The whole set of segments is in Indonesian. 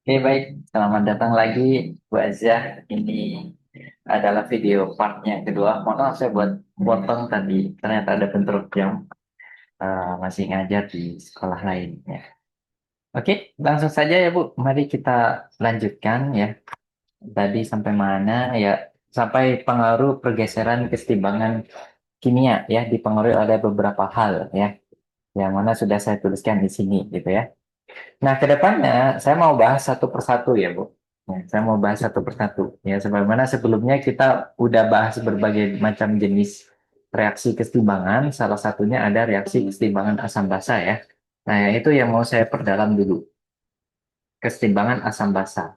Oke, baik. Selamat datang lagi, Bu Azza. Ini adalah video partnya kedua. Mohon maaf saya buat potong tadi. Ternyata ada bentrok jam. Masih ngajar di sekolah lainnya. Oke, langsung saja ya Bu. Mari kita lanjutkan ya. Tadi sampai mana ya? Sampai pengaruh pergeseran kesetimbangan kimia ya. Dipengaruhi oleh beberapa hal ya. Yang mana sudah saya tuliskan di sini gitu ya. Nah, ke depannya saya mau bahas satu persatu ya, Bu. Ya, saya mau bahas satu persatu. Ya, sebagaimana sebelumnya kita udah bahas berbagai macam jenis reaksi kesetimbangan. Salah satunya ada reaksi kesetimbangan asam basa ya. Nah, yang itu yang mau saya perdalam dulu. Kesetimbangan asam basa.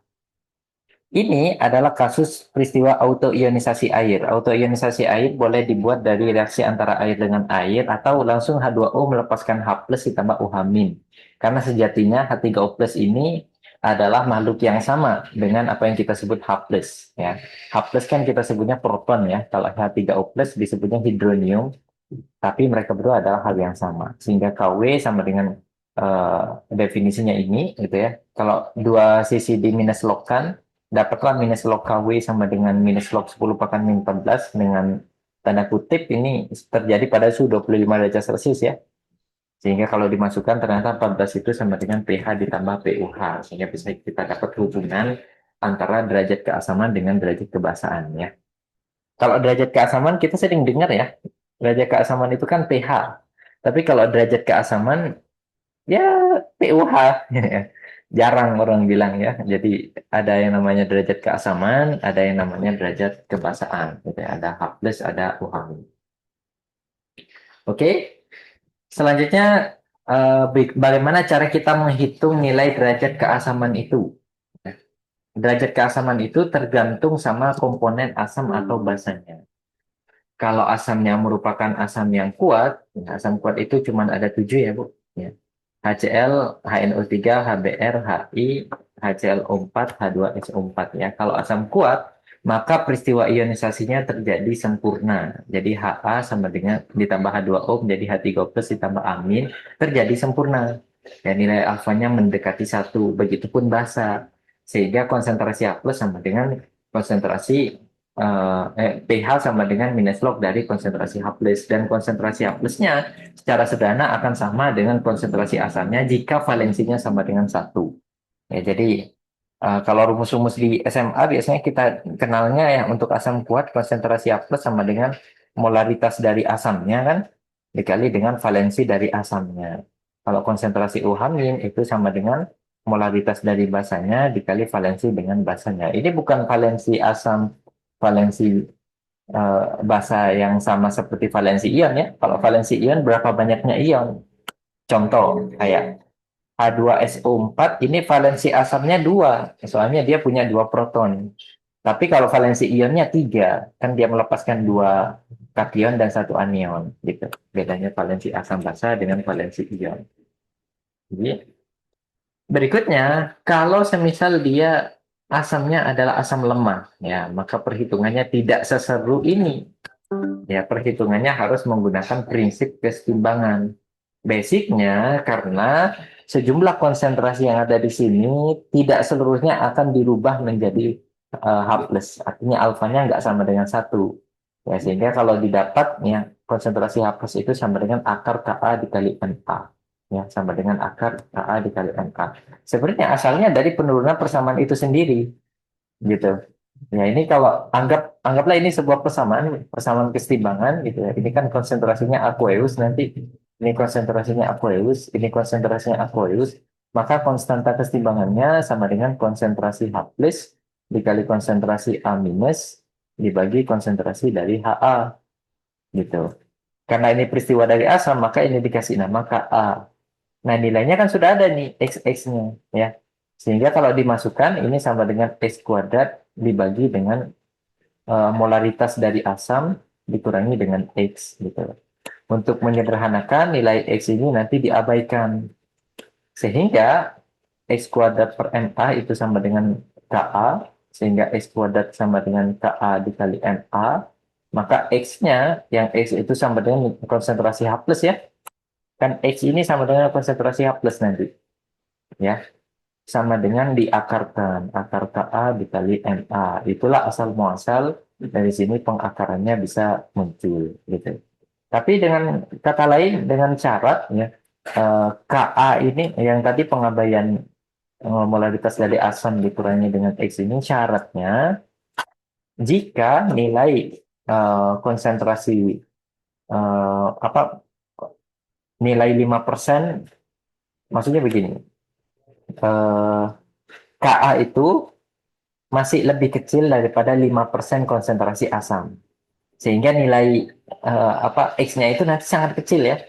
Ini adalah kasus peristiwa autoionisasi air. Autoionisasi air boleh dibuat dari reaksi antara air dengan air atau langsung H2O melepaskan H+ ditambah OH-. Karena sejatinya H3O+ ini adalah makhluk yang sama dengan apa yang kita sebut H+, ya. H+ kan kita sebutnya proton ya. Kalau H3O+ disebutnya hidronium, tapi mereka berdua adalah hal yang sama. Sehingga Kw sama dengan definisinya ini gitu ya. Kalau dua sisi diminuslogkan, dapatlah minus log Kw sama dengan minus log 10 pangkat min 14 dengan tanda kutip ini terjadi pada suhu 25 derajat Celcius ya. Sehingga kalau dimasukkan ternyata 14 itu sama dengan pH ditambah pUH. Sehingga bisa kita dapat hubungan antara derajat keasaman dengan derajat kebasaan ya. Kalau derajat keasaman kita sering dengar ya, derajat keasaman itu kan pH. Tapi kalau derajat keasaman ya pUH. Jarang orang bilang ya. Jadi ada yang namanya derajat keasaman, ada yang namanya derajat kebasaan. Gitu ya. Ada H+, ada OH-. Oke, selanjutnya bagaimana cara kita menghitung nilai derajat keasaman itu? Derajat keasaman itu tergantung sama komponen asam atau basanya. Kalau asamnya merupakan asam yang kuat, ya, asam kuat itu cuma ada 7 ya, Bu. Ya. HCl, HNO3, HBr, HI, HClO4, H2SO4 ya. Kalau asam kuat, maka peristiwa ionisasinya terjadi sempurna. Jadi Ha sama dengan ditambah H2O menjadi H3O+ ditambah amin terjadi sempurna. Ya, nilai alfanya mendekati satu. Begitupun basa. Sehingga konsentrasi H+ sama dengan konsentrasi pH sama dengan minus log dari konsentrasi H+, dan konsentrasi H+-nya secara sederhana akan sama dengan konsentrasi asamnya jika valensinya sama dengan satu. Ya, jadi kalau rumus-rumus di SMA biasanya kita kenalnya ya untuk asam kuat konsentrasi H+ sama dengan molaritas dari asamnya kan dikali dengan valensi dari asamnya. Kalau konsentrasi OH- itu sama dengan molaritas dari basanya dikali valensi dengan basanya. Ini bukan valensi asam, valensi basa yang sama seperti valensi ion ya. Kalau valensi ion berapa banyaknya ion? Contoh kayak H2SO4 ini valensi asamnya 2, soalnya dia punya 2 proton. Tapi kalau valensi ionnya 3, kan dia melepaskan 2 kation dan 1 anion gitu. Bedanya valensi asam basa dengan valensi ion. Jadi berikutnya, kalau semisal dia asamnya adalah asam lemah, ya maka perhitungannya tidak seseru ini. Ya, perhitungannya harus menggunakan prinsip kesetimbangan. Basicnya karena sejumlah konsentrasi yang ada di sini tidak seluruhnya akan dirubah menjadi H+. Artinya alfanya nggak sama dengan satu. Ya, sehingga kalau didapat ya konsentrasi H+ itu sama dengan akar Ka dikali Na. Ya, sama dengan akar Ka dikali Na. Sebenarnya asalnya dari penurunan persamaan itu sendiri gitu. Ya ini kalau anggaplah ini sebuah persamaan persamaan kesetimbangan gitu ya. Ini kan konsentrasinya aqueous nanti ini konsentrasinya aqueous, ini konsentrasinya aqueous, maka konstanta kesetimbangannya sama dengan konsentrasi H+ dikali konsentrasi A minus dibagi konsentrasi dari Ha gitu. Karena ini peristiwa dari asam, maka ini dikasih nama Ka. Nah, nilainya kan sudah ada nih XX-nya ya. Sehingga kalau dimasukkan ini sama dengan X kuadrat dibagi dengan molaritas dari asam dikurangi dengan X gitu. Untuk menyederhanakan nilai X ini nanti diabaikan. Sehingga X kuadrat per Na itu sama dengan Ka, sehingga X kuadrat sama dengan Ka dikali Na, maka X-nya, yang X itu sama dengan konsentrasi H+ ya, kan X ini sama dengan konsentrasi H+ nanti. Ya, sama dengan diakarkan. Akar Ka dikali Na. Itulah asal muasal dari sini pengakarannya bisa muncul gitu. Tapi dengan kata lain, dengan syarat ya, Ka ini yang tadi pengabaian molaritas dari asam dikurangi dengan X ini syaratnya jika nilai konsentrasi apa nilai 5%, maksudnya begini, eh, Ka itu masih lebih kecil daripada 5% konsentrasi asam. Sehingga nilai X-nya itu nanti sangat kecil ya.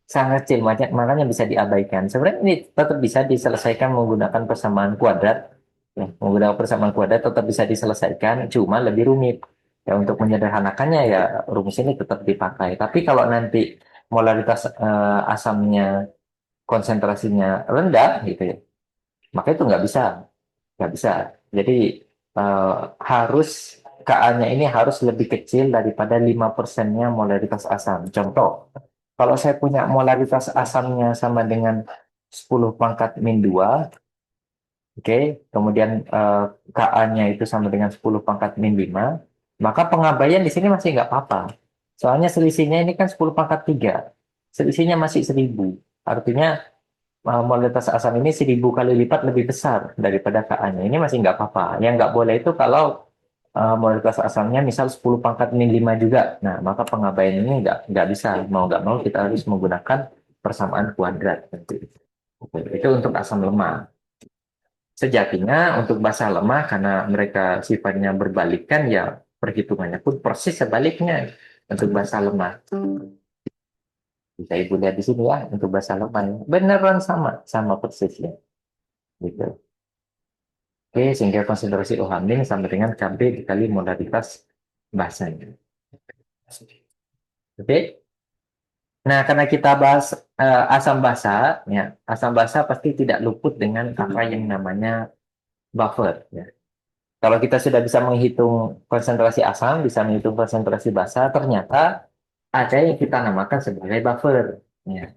Sangat kecil, makanya bisa diabaikan. Sebenarnya ini tetap bisa diselesaikan menggunakan persamaan kuadrat. Ya, menggunakan persamaan kuadrat tetap bisa diselesaikan, cuma lebih rumit. Ya, untuk menyederhanakannya ya rumus ini tetap dipakai. Tapi kalau nanti molaritas asamnya konsentrasinya rendah gitu ya, maka itu nggak bisa. Jadi eh, harus Ka-nya ini harus lebih kecil daripada 5%-nya molaritas asam. Contoh, kalau saya punya molaritas asamnya sama dengan 10 pangkat min 2, oke, kemudian Ka-nya itu sama dengan 10 pangkat min 5, maka pengabaian di sini masih nggak apa-apa. Soalnya selisihnya ini kan 10 pangkat 3. Selisihnya masih 1000. Artinya molaritas asam ini 1000 kali lipat lebih besar daripada Ka-nya. Ini masih nggak apa-apa. Yang nggak boleh itu kalau molaritas asamnya misal 10 pangkat min 5 juga. Nah, maka pengabaian ini nggak bisa. Mau nggak mau kita harus menggunakan persamaan kuadrat. Itu untuk asam lemah. Sejatinya untuk basa lemah karena mereka sifatnya berbalikan ya perhitungannya pun persis sebaliknya untuk basa lemah. Bisa Ibu lihat di sini ya untuk basa lemah ya. Beneran sama persis ya. Gitu. Oke, sehingga konsentrasi OH min sama dengan Kb dikali molaritas basanya. Oke. Nah, karena kita bahas asam basa, ya, asam basa pasti tidak luput dengan apa yang namanya buffer. Ya. Kalau kita sudah bisa menghitung konsentrasi asam, bisa menghitung konsentrasi basa, ternyata ada yang kita namakan sebagai buffer. Ya.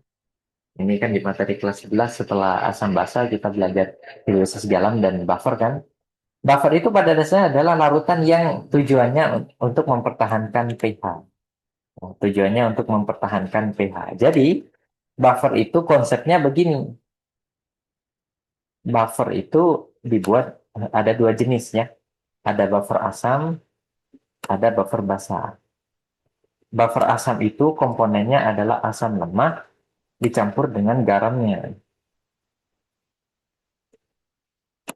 Ini kan di materi kelas 11 setelah asam basa kita belajar hidrolisis galam dan buffer kan. Buffer itu pada dasarnya adalah larutan yang tujuannya untuk mempertahankan pH. Tujuannya untuk mempertahankan pH. Jadi, buffer itu konsepnya begini. Buffer itu dibuat ada dua jenis ya. Ada buffer asam, ada buffer basa. Buffer asam itu komponennya adalah asam lemah dicampur dengan garamnya.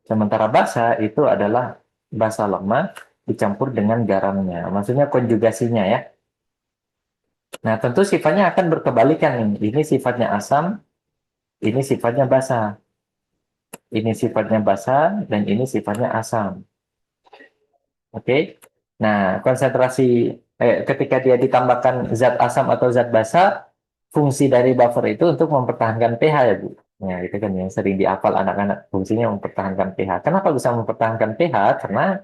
Sementara basa itu adalah basa lemah dicampur dengan garamnya. Maksudnya konjugasinya ya. Nah, tentu sifatnya akan berkebalikan nih. Ini sifatnya asam, ini sifatnya basa. Ini sifatnya basa dan ini sifatnya asam. Oke. Nah, konsentrasi ketika dia ditambahkan zat asam atau zat basa, fungsi dari buffer itu untuk mempertahankan pH ya, Bu. Ya, itu kan yang sering dihafal anak-anak, fungsinya mempertahankan pH. Kenapa bisa mempertahankan pH? Karena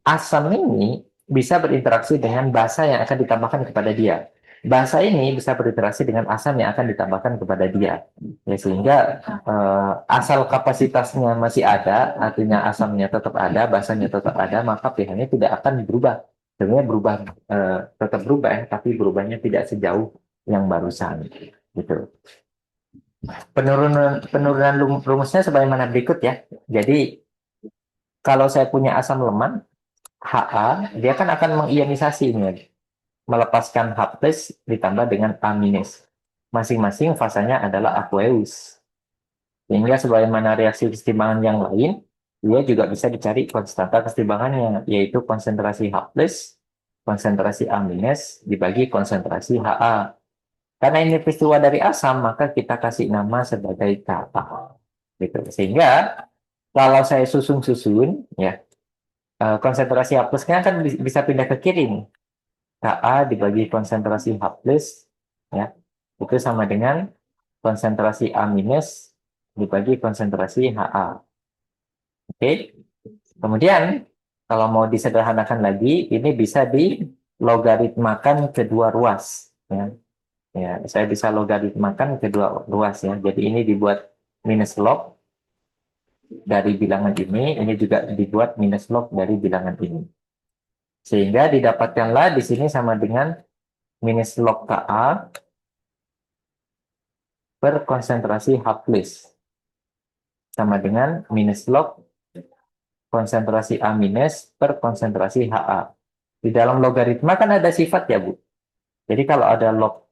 asam ini bisa berinteraksi dengan basa yang akan ditambahkan kepada dia. Basa ini bisa berinteraksi dengan asam yang akan ditambahkan kepada dia. Ya, sehingga asal kapasitasnya masih ada, artinya asamnya tetap ada, basanya tetap ada, maka pH-nya tidak akan berubah. Sebenarnya berubah, tetap berubah, ya, tapi berubahnya tidak sejauh yang barusan. Gitu. Penurunan rumusnya sebagaimana berikut ya. Jadi kalau saya punya asam lemah, Ha, dia kan akan mengionisasi ini, melepaskan H plus ditambah dengan A minus. Masing-masing fasanya adalah aqueous. Sehingga sebagaimana reaksi kesetimbangan yang lain, dia juga bisa dicari konstanta kesetimbangannya, yaitu konsentrasi H plus, konsentrasi A minus, dibagi konsentrasi Ha. Karena ini peristiwa dari asam, maka kita kasih nama sebagai Ka. Gitu. Sehingga kalau saya susun-susun, ya konsentrasi H plusnya kan bisa pindah ke kiri nih. Ka dibagi konsentrasi H plus, ya, itu sama dengan konsentrasi A minus dibagi konsentrasi Ha. Oke. Kemudian, kalau mau disederhanakan lagi, ini bisa dilogaritmakan kedua ruas. Ya. Ya, saya bisa logaritmakan kedua ruas ya. Jadi ini dibuat minus log, dari bilangan ini juga dibuat minus log dari bilangan ini. Sehingga didapatkanlah di sini sama dengan minus log Ka per konsentrasi H plus. Sama dengan minus log konsentrasi A minus per konsentrasi Ha. Di dalam logaritma kan ada sifat ya, Bu. Jadi kalau ada log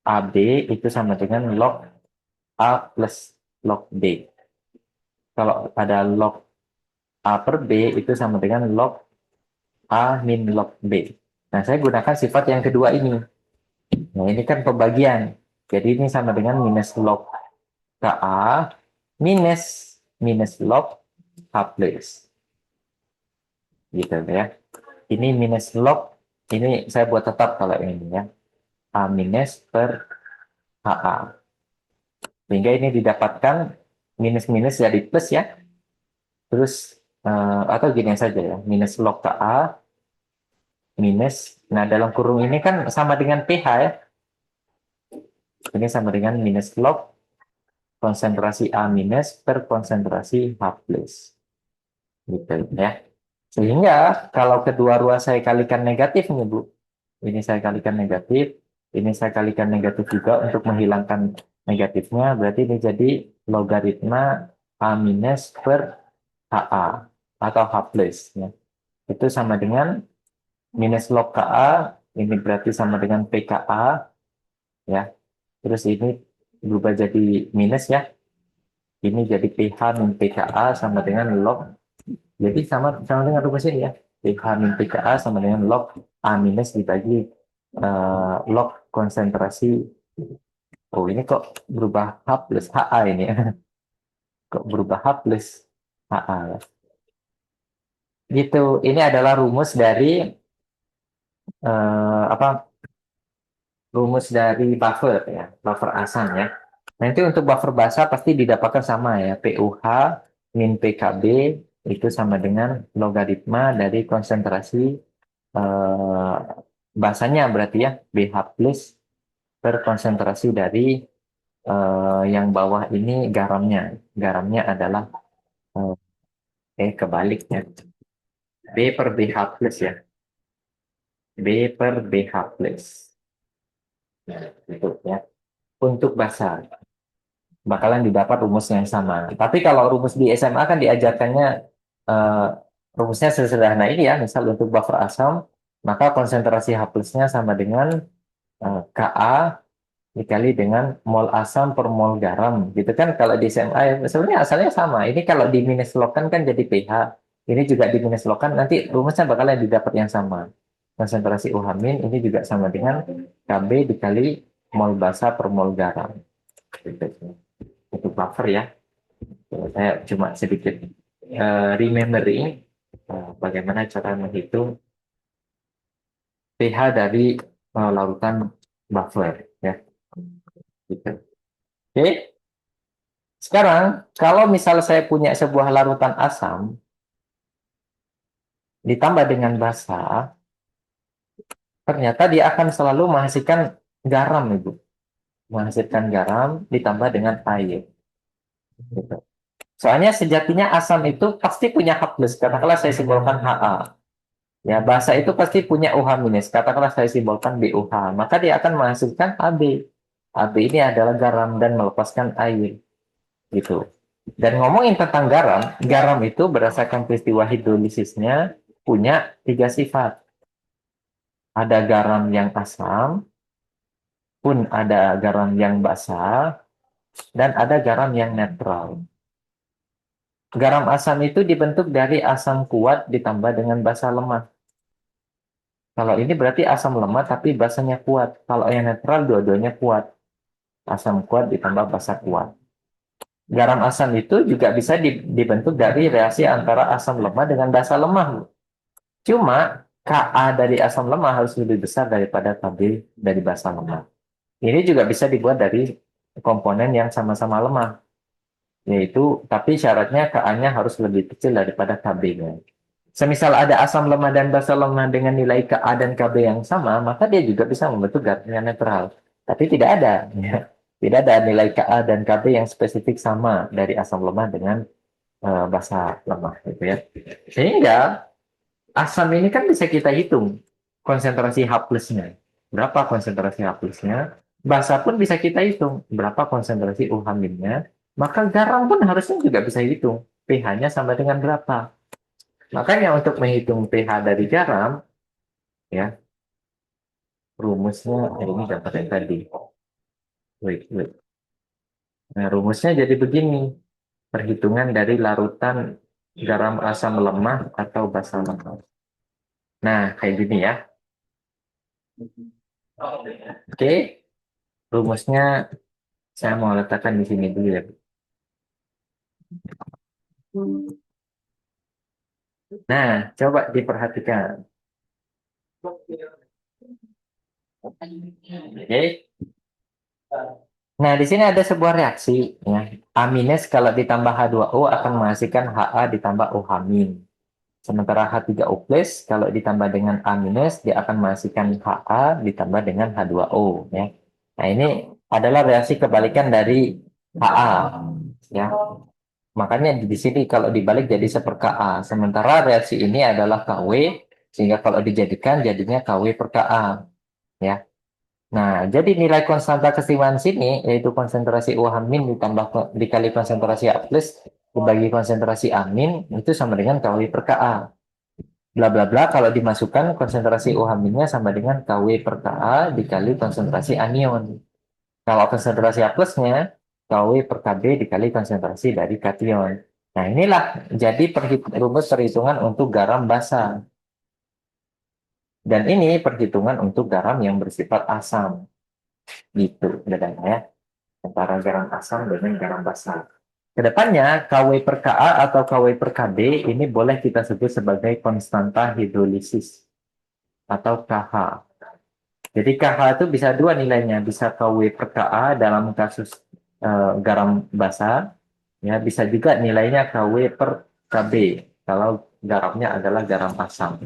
AB itu sama dengan log A plus log B. Kalau ada log A per B itu sama dengan log A min log B. Nah, saya gunakan sifat yang kedua ini. Nah, ini kan pembagian. Jadi ini sama dengan minus log Ka minus minus log H plus. Gitu ya. Ini minus log, ini saya buat tetap kalau ini ya. A minus per Ha. Sehingga ini didapatkan minus-minus jadi plus ya. Terus, atau gini saja ya, minus log Ka minus, nah dalam kurung ini kan sama dengan pH ya. Ini sama dengan minus log konsentrasi A minus per konsentrasi H plus. Gitu ya. Sehingga kalau kedua ruas saya kalikan negatif nih Bu. Ini saya kalikan negatif, ini saya kalikan negatif juga untuk menghilangkan negatifnya. Berarti ini jadi logaritma A minus per Ha atau H plus. Ya. Itu sama dengan minus log Ka, ini berarti sama dengan pKa. Ya. Terus ini berubah jadi minus ya. Ini jadi pH min pKa sama dengan log. Jadi sama dengan rumus ini ya. pH min pKa sama dengan log A minus dibagi log konsentrasi. Oh, ini kok berubah H plus Ha ini ya. Kok berubah H plus Ha ya. Gitu. Ini adalah rumus dari apa? Rumus dari buffer ya, buffer asam ya. Nanti untuk buffer basah pasti didapatkan sama ya, PUH min PKB itu sama dengan logaritma dari konsentrasi basahnya berarti ya, BH plus per konsentrasi dari yang bawah ini garamnya. Garamnya adalah kebaliknya. B per BH plus ya. B per BH plus. Nah, itu ya. Untuk basah bakalan didapat rumus yang sama. Tapi kalau rumus di SMA kan diajarkannya eh, rumusnya sesederhana ini ya. Misal untuk buffer asam, maka konsentrasi H plusnya sama dengan Ka dikali dengan mol asam per mol garam. Gitu kan kalau di SMA sebenarnya asalnya sama. Ini kalau di minus lokan kan jadi pH. Ini juga di minus lokan nanti rumusnya bakalan didapat yang sama. Konsentrasi UH min ini juga sama dengan Kb dikali mol basa per mol garam. Gitu. Untuk buffer ya. Saya cuma sedikit remembering bagaimana cara menghitung pH dari larutan buffer ya. Gitu. Oke. Sekarang kalau misal saya punya sebuah larutan asam ditambah dengan basa, ternyata dia akan selalu menghasilkan garam, Ibu. Menghasilkan garam ditambah dengan air. Gitu. Soalnya sejatinya asam itu pasti punya H+, katakanlah saya simbolkan Ha. Ya, basa itu pasti punya OH minus. Katakanlah saya simbolkan BOH. Maka dia akan menghasilkan AB. AB ini adalah garam dan melepaskan air. Gitu. Dan ngomongin tentang garam, garam itu berdasarkan peristiwa hidrolisisnya punya 3 sifat. Ada garam yang asam, pun ada garam yang basa, dan ada garam yang netral. Garam asam itu dibentuk dari asam kuat ditambah dengan basa lemah. Kalau ini berarti asam lemah tapi basanya kuat. Kalau yang netral dua-duanya kuat. Asam kuat ditambah basa kuat. Garam asam itu juga bisa dibentuk dari reaksi antara asam lemah dengan basa lemah. Cuma Ka dari asam lemah harus lebih besar daripada Kb dari basa lemah. Ini juga bisa dibuat dari komponen yang sama-sama lemah. Yaitu, tapi syaratnya Ka-nya harus lebih kecil daripada Kb-nya. Semisal ada asam lemah dan basa lemah dengan nilai Ka dan Kb yang sama, maka dia juga bisa membentuk garam yang netral. Tapi tidak ada. Ya. Tidak ada nilai Ka dan Kb yang spesifik sama dari asam lemah dengan basa lemah gitu ya. Sehingga asam ini kan bisa kita hitung konsentrasi H plusnya. Berapa konsentrasi H plusnya? Basa pun bisa kita hitung berapa konsentrasi UH minnya. Maka garam pun harusnya juga bisa hitung pH-nya sama dengan berapa. Makanya untuk menghitung pH dari garam, ya rumusnya ini dapat yang tadi. Wait, wait. Nah, rumusnya jadi begini. Perhitungan dari larutan garam asam lemah atau basa lemah. Nah, kayak gini ya. Oke, rumusnya saya mau letakkan di sini dulu ya. Nah, coba diperhatikan. Oke. Nah, di sini ada sebuah reaksi ya. A- kalau ditambah H2O akan menghasilkan Ha ditambah OH min. Sementara H3O plus kalau ditambah dengan A minus dia akan menghasilkan Ha ditambah dengan H2O ya. Nah, ini adalah reaksi kebalikan dari Ha ya. Makanya di sini kalau dibalik jadi seper-Ka. Sementara reaksi ini adalah Kw sehingga kalau dijadikan jadinya Kw per Ka ya. Nah, jadi nilai konstanta keseimbangan sini yaitu konsentrasi UH min dikali konsentrasi A plus dibagi konsentrasi A min itu sama dengan Kw per Ka. Bla bla bla kalau dimasukkan konsentrasi UH minnya sama dengan Kw per Ka dikali konsentrasi anion. Kalau konsentrasi A plusnya Kw per Kb dikali konsentrasi dari kation. Nah, inilah jadi rumus perhitungan untuk garam basa. Dan ini perhitungan untuk garam yang bersifat asam. Gitu bedanya ya. Antara garam asam dengan garam basa. Kedepannya, Kw per Ka atau Kw per Kb ini boleh kita sebut sebagai konstanta hidrolisis atau Kh. Jadi Kh itu bisa dua nilainya, bisa Kw per Ka dalam kasus garam basa, ya bisa juga nilainya Kw per Kb kalau garamnya adalah garam asam.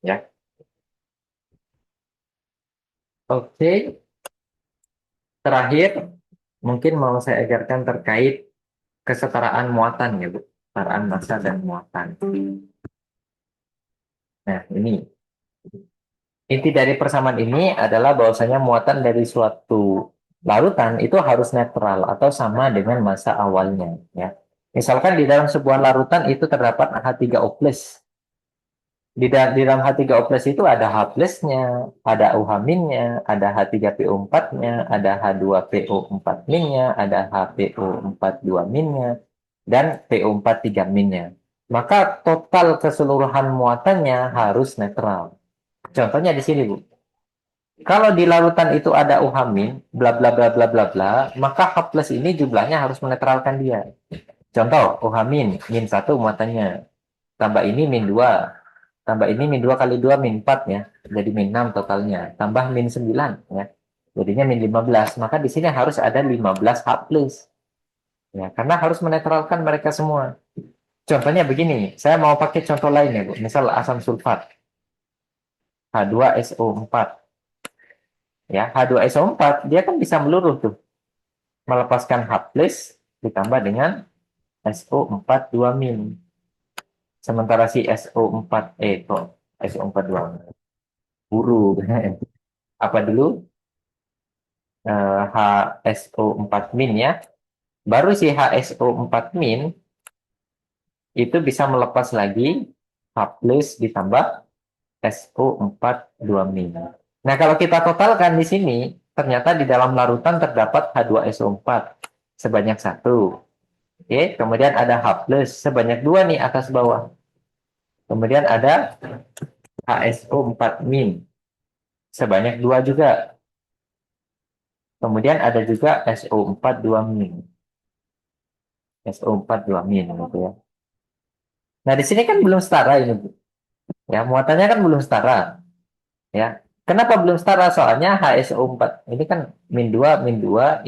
Ya, oke. Terakhir, mungkin mau saya ajarkan terkait kesetaraan muatan ya Bu, kesetaraan massa dan muatan. Nah, ini inti dari persamaan ini adalah bahwasanya muatan dari suatu larutan itu harus netral atau sama dengan massa awalnya ya. Misalkan di dalam sebuah larutan itu terdapat H3O+. Di dalam H3O+ itu ada H plusnya, ada OH minnya, ada H3PO4-nya, ada H2PO4 minnya, ada HPO42 minnya, dan PO43 minnya. Maka total keseluruhan muatannya harus netral. Contohnya di sini, Bu. Kalau di larutan itu ada OH min, bla bla bla bla bla bla, maka H plus ini jumlahnya harus menetralkan dia. Contoh, OH min 1 muatannya. Tambah ini min 2. Tambah ini min 2 kali 2 min 4 ya. Jadi min 6 totalnya. Tambah min 9 ya. Jadinya min 15. Maka di sini harus ada 15 H plus. Ya, karena harus menetralkan mereka semua. Contohnya begini, saya mau pakai contoh lain ya, Bu. Misal asam sulfat, H2SO4. Ya, H2SO4 dia kan bisa meluruh tuh, melepaskan H plus ditambah dengan SO4 2 min. Sementara si SO4 kok SO4 2 buru. Apa dulu? HSO4 min ya. Baru si HSO4 min itu bisa melepas lagi H plus ditambah SO4 2 min. Nah, kalau kita totalkan di sini, ternyata di dalam larutan terdapat H2SO4 sebanyak satu. Oke, kemudian ada H plus sebanyak dua nih atas bawah. Kemudian ada HSO4 min sebanyak dua juga. Kemudian ada juga SO4 2 min. SO4 2 min gitu ya. Nah, di sini kan belum setara ini, Bu. Ya, muatannya kan belum setara, ya. Kenapa belum setara? Soalnya HSO4 ini kan min 2,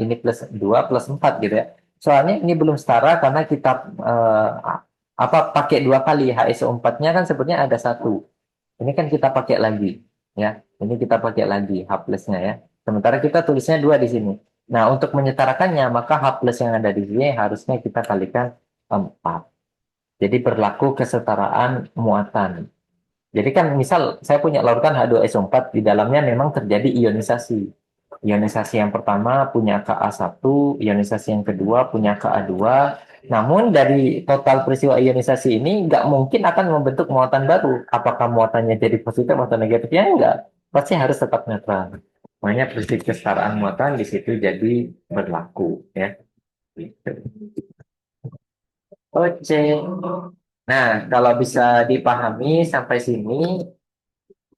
ini plus 2 plus 4 gitu ya. Soalnya ini belum setara karena kita pakai dua kali HSO4-nya kan sebenarnya ada satu. Ini kan kita pakai lagi, ya. Ini kita pakai lagi H plusnya ya. Sementara kita tulisnya dua di sini. Nah, untuk menyetarakannya, maka H plus yang ada di sini harusnya kita kalikan 4. Jadi berlaku kesetaraan muatan. Jadi kan misal saya punya larutan H2SO4, di dalamnya memang terjadi ionisasi. Ionisasi yang pertama punya Ka1, ionisasi yang kedua punya Ka2. Namun dari total peristiwa ionisasi ini nggak mungkin akan membentuk muatan baru. Apakah muatannya jadi positif atau negatif? Ya enggak. Pasti harus tetap netral. Makanya prinsip kesetaraan muatan di situ jadi berlaku, ya. Gitu. Oke. Nah, kalau bisa dipahami sampai sini,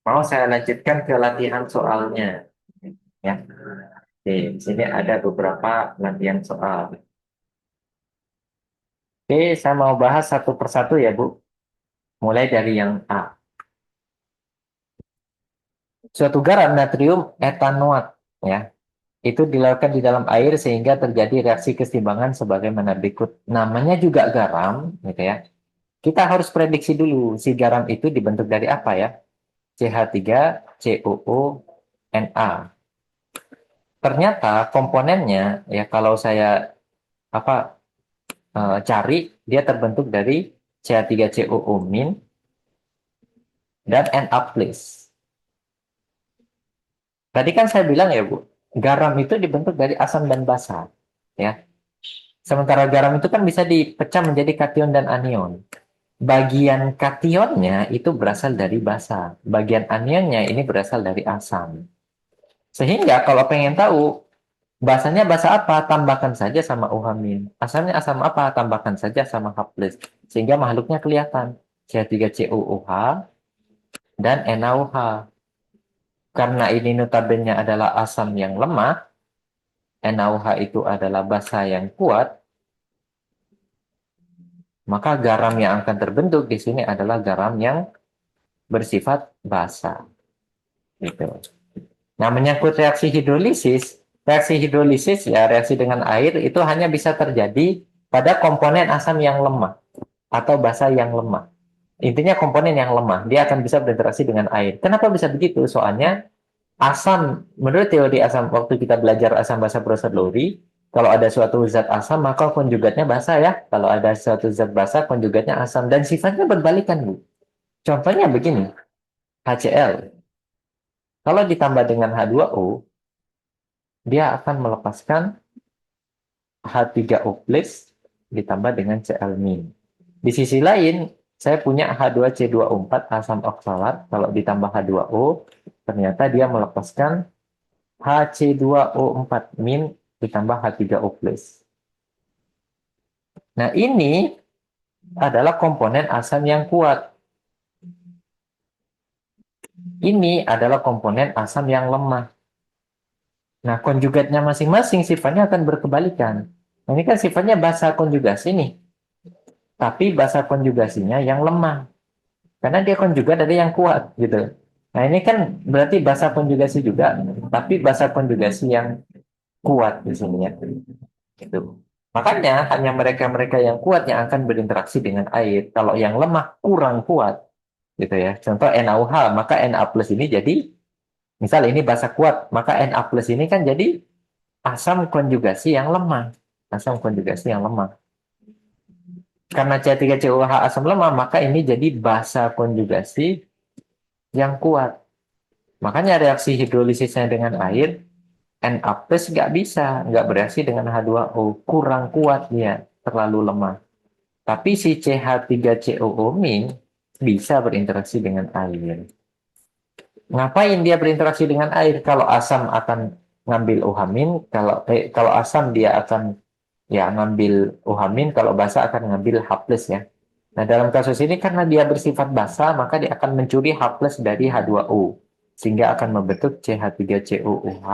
mau saya lanjutkan ke latihan soalnya, ya. Oke, di sini ada beberapa latihan soal. Oke, saya mau bahas satu persatu ya, Bu. Mulai dari yang A. Suatu garam natrium etanoat, ya, itu dilakukan di dalam air sehingga terjadi reaksi keseimbangan sebagaimana berikut. Namanya juga garam, gitu ya. Kita harus prediksi dulu si garam itu dibentuk dari apa ya? CH3, COO, Na. Ternyata komponennya ya kalau saya apa cari dia terbentuk dari CH3COO min dan Na plus. Tadi kan saya bilang ya Bu, garam itu dibentuk dari asam dan basa, ya. Sementara garam itu kan bisa dipecah menjadi kation dan anion. Bagian kationnya itu berasal dari basa, bagian anionnya ini berasal dari asam. Sehingga kalau pengen tahu basanya basa apa, tambahkan saja sama uhamin. Asalnya asam apa, tambahkan saja sama H+. Sehingga makhluknya kelihatan. CH3COOH dan NaOH. Karena ini notabene adalah asam yang lemah, NaOH itu adalah basa yang kuat, maka garam yang akan terbentuk di sini adalah garam yang bersifat basa. Gitu. Nah, menyangkut reaksi hidrolisis ya, reaksi dengan air itu hanya bisa terjadi pada komponen asam yang lemah atau basa yang lemah. Intinya komponen yang lemah, dia akan bisa berinteraksi dengan air. Kenapa bisa begitu? Soalnya asam, menurut teori asam, waktu kita belajar asam basa proses Lowry, kalau ada suatu zat asam, maka konjugatnya basa ya. Kalau ada suatu zat basa, konjugatnya asam. Dan sifatnya berbalikan, Bu. Contohnya begini, HCl. Kalau ditambah dengan H2O, dia akan melepaskan H3O plus ditambah dengan Cl-. Di sisi lain, saya punya H2C2O4 asam oksalat. Kalau ditambah H2O, ternyata dia melepaskan HC2O4- ditambah H3O plus. Nah, ini adalah komponen asam yang kuat. Ini adalah komponen asam yang lemah. Nah, konjugatnya masing-masing sifatnya akan berkebalikan. Nah, ini kan sifatnya basa konjugasi nih. Tapi basa konjugasinya yang lemah. Karena dia konjugat ada yang kuat gitu. Nah, ini kan berarti basa konjugasi juga, tapi basa konjugasi yang kuat di sini ya. Gitu. Makanya hanya mereka-mereka yang kuat yang akan berinteraksi dengan air. Kalau yang lemah kurang kuat gitu ya. Contoh NaOH, maka Na plus ini jadi misal ini basa kuat, maka Na plus ini kan jadi asam konjugasi yang lemah. Asam konjugasi yang lemah. Karena C3COH asam lemah, maka ini jadi basa konjugasi yang kuat. Makanya reaksi hidrolisisnya dengan air, Na plus nggak bisa, nggak bereaksi dengan H2O. Kurang kuat dia, terlalu lemah. Tapi si CH3COO- bisa berinteraksi dengan air. Ngapain dia berinteraksi dengan air? Kalau asam akan ngambil OH-, kalau asam dia akan ya ngambil OH-, kalau basa akan ngambil H+ ya. Nah, dalam kasus ini karena dia bersifat basa, maka dia akan mencuri H+ dari H2O sehingga akan membentuk CH3COOH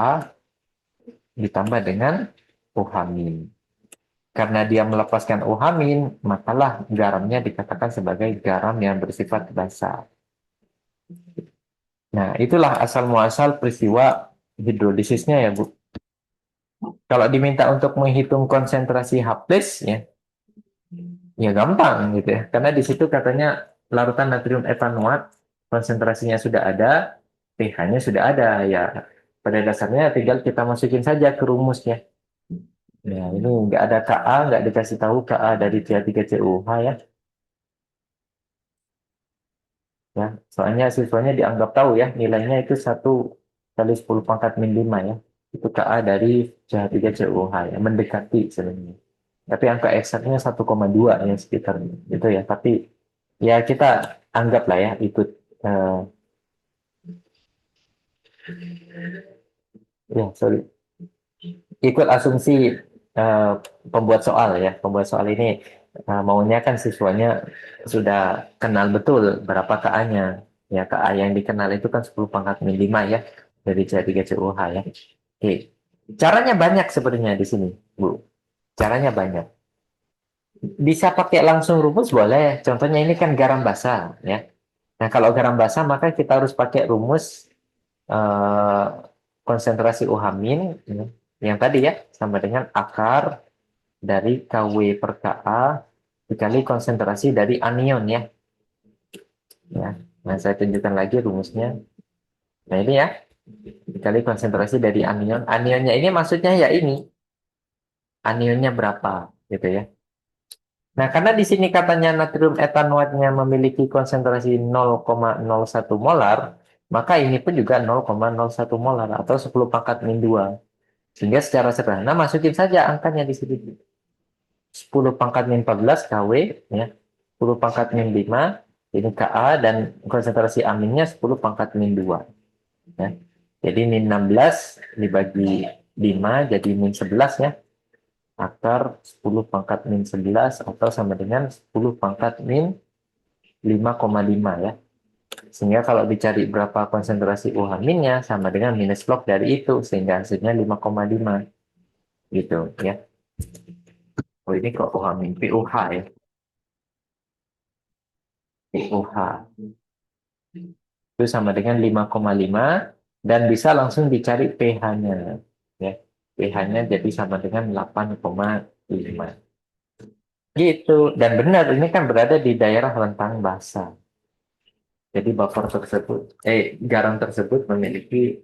ditambah dengan OH-. Karena dia melepaskan OH-, makalah garamnya dikatakan sebagai garam yang bersifat basa. Nah, itulah asal muasal peristiwa hidrolisisnya ya, Bu. Kalau diminta untuk menghitung konsentrasi H+, ya gampang gitu ya. Karena di situ katanya larutan natrium etanoat konsentrasinya sudah ada, pH-nya sudah ada. Ya, pada dasarnya tinggal kita masukin saja ke rumusnya. Nah, ini nggak ada Ka, nggak dikasih tahu Ka dari CH3COH ya. Ya, soalnya siswanya dianggap tahu ya, nilainya itu 1 kali 10⁻⁵ ya. Itu Ka dari CH3COH ya, mendekati sebenarnya. Tapi angka eksaknya 1,2 ya sekitar itu ya. Tapi ya kita anggap lah ya ikut ya sorry ikut asumsi eh, pembuat soal ya. Pembuat soal ini maunya kan siswanya sudah kenal betul berapa KA-nya. Ya KA yang dikenal itu kan 10⁻⁵ ya dari C3COH ya. Oke. Caranya banyak sebenarnya di sini, Bu. Caranya banyak. Bisa pakai langsung rumus boleh. Contohnya ini kan garam basah ya. Nah, kalau garam basah maka kita harus pakai rumus eh, konsentrasi UH- ya, yang tadi ya sama dengan akar dari Kw per Ka dikali konsentrasi dari anion ya. Ya. Nah, saya tunjukkan lagi rumusnya. Nah, ini ya, dikali konsentrasi dari anion. Anionnya ini maksudnya ya ini, anionnya berapa gitu ya. Nah, karena di sini katanya natrium etanoatnya memiliki konsentrasi 0,01 molar, maka ini pun juga 0,01 molar atau 10⁻². Sehingga secara sederhana masukin saja angkanya di sini. 10⁻14 Kw, ya. 10⁻5, ini Ka, dan konsentrasi aminnya 10⁻². Ya. Jadi min 16 dibagi 5 jadi min 11 ya. Akar 10⁻11 atau sama dengan 10⁻5,5 ya. Sehingga kalau dicari berapa konsentrasi UH-nya sama dengan minus log dari itu. Sehingga hasilnya 5,5 gitu ya. Oh ini kok UH-, PUH ya. PUH. Itu sama dengan 5,5 dan bisa langsung dicari pH-nya. Ya. pH-nya jadi sama dengan 8,5. Gitu. Dan benar, ini kan berada di daerah rentang basa. Jadi buffer tersebut, garam tersebut memiliki,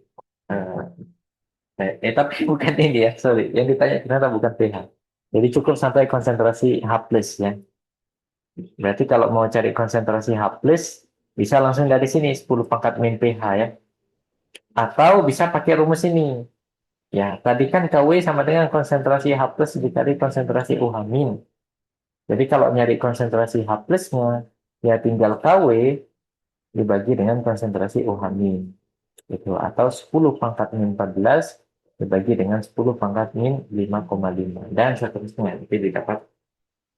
eh, tapi bukan ini ya, sorry. Yang ditanya ternyata bukan pH. Jadi cukup sampai konsentrasi H+, ya. Berarti kalau mau cari konsentrasi H+, bisa langsung dari sini, 10⁻min pH ya. Atau bisa pakai rumus ini. Ya, tadi kan Kw sama dengan konsentrasi H plus dikali konsentrasi UH min. Jadi kalau nyari konsentrasi H plusnya, ya tinggal Kw dibagi dengan konsentrasi UH min. Gitu. Atau 10⁻min 14 dibagi dengan 10⁻min 5,5. Dan seterusnya. Jadi didapat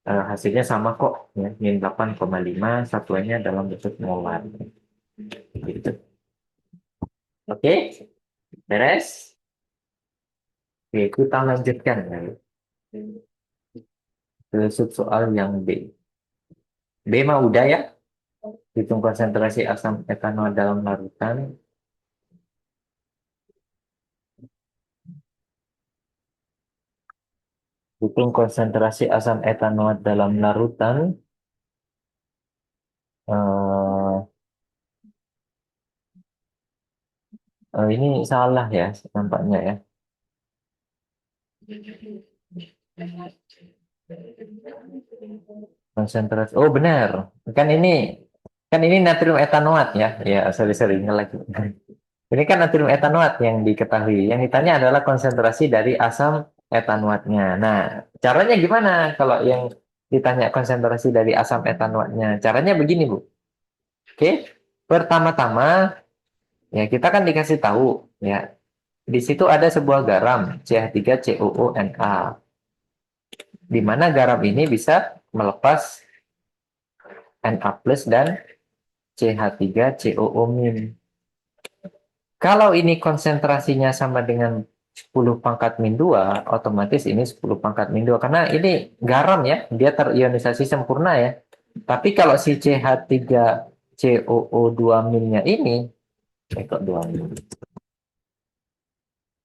hasilnya sama kok. Ya, min 8,5 satuannya dalam bentuk molar. Gitu. Oke, beres? Oke, kita lanjutkan ya. Ke soal yang B. B mah udah ya. Hitung konsentrasi asam etanol dalam larutan. Hitung konsentrasi asam etanol dalam larutan. Eh, ini salah ya, nampaknya ya. Konsentrasi. Oh benar. Kan ini natrium etanoat ya. Ya, sorry ingat lagi. Ini kan natrium etanoat yang diketahui. Yang ditanya adalah konsentrasi dari asam etanoatnya. Nah, caranya gimana kalau yang ditanya konsentrasi dari asam etanoatnya? Caranya begini, Bu. Oke. Pertama-tama ya kita kan dikasih tahu ya. Di situ ada sebuah garam CH3COONA. Di mana garam ini bisa melepas Na plus dan CH3COO-. Kalau ini konsentrasinya sama dengan 10⁻², otomatis ini 10⁻². Karena ini garam ya, dia terionisasi sempurna ya. Tapi kalau si CH3COO2-nya ini, kok 2 min.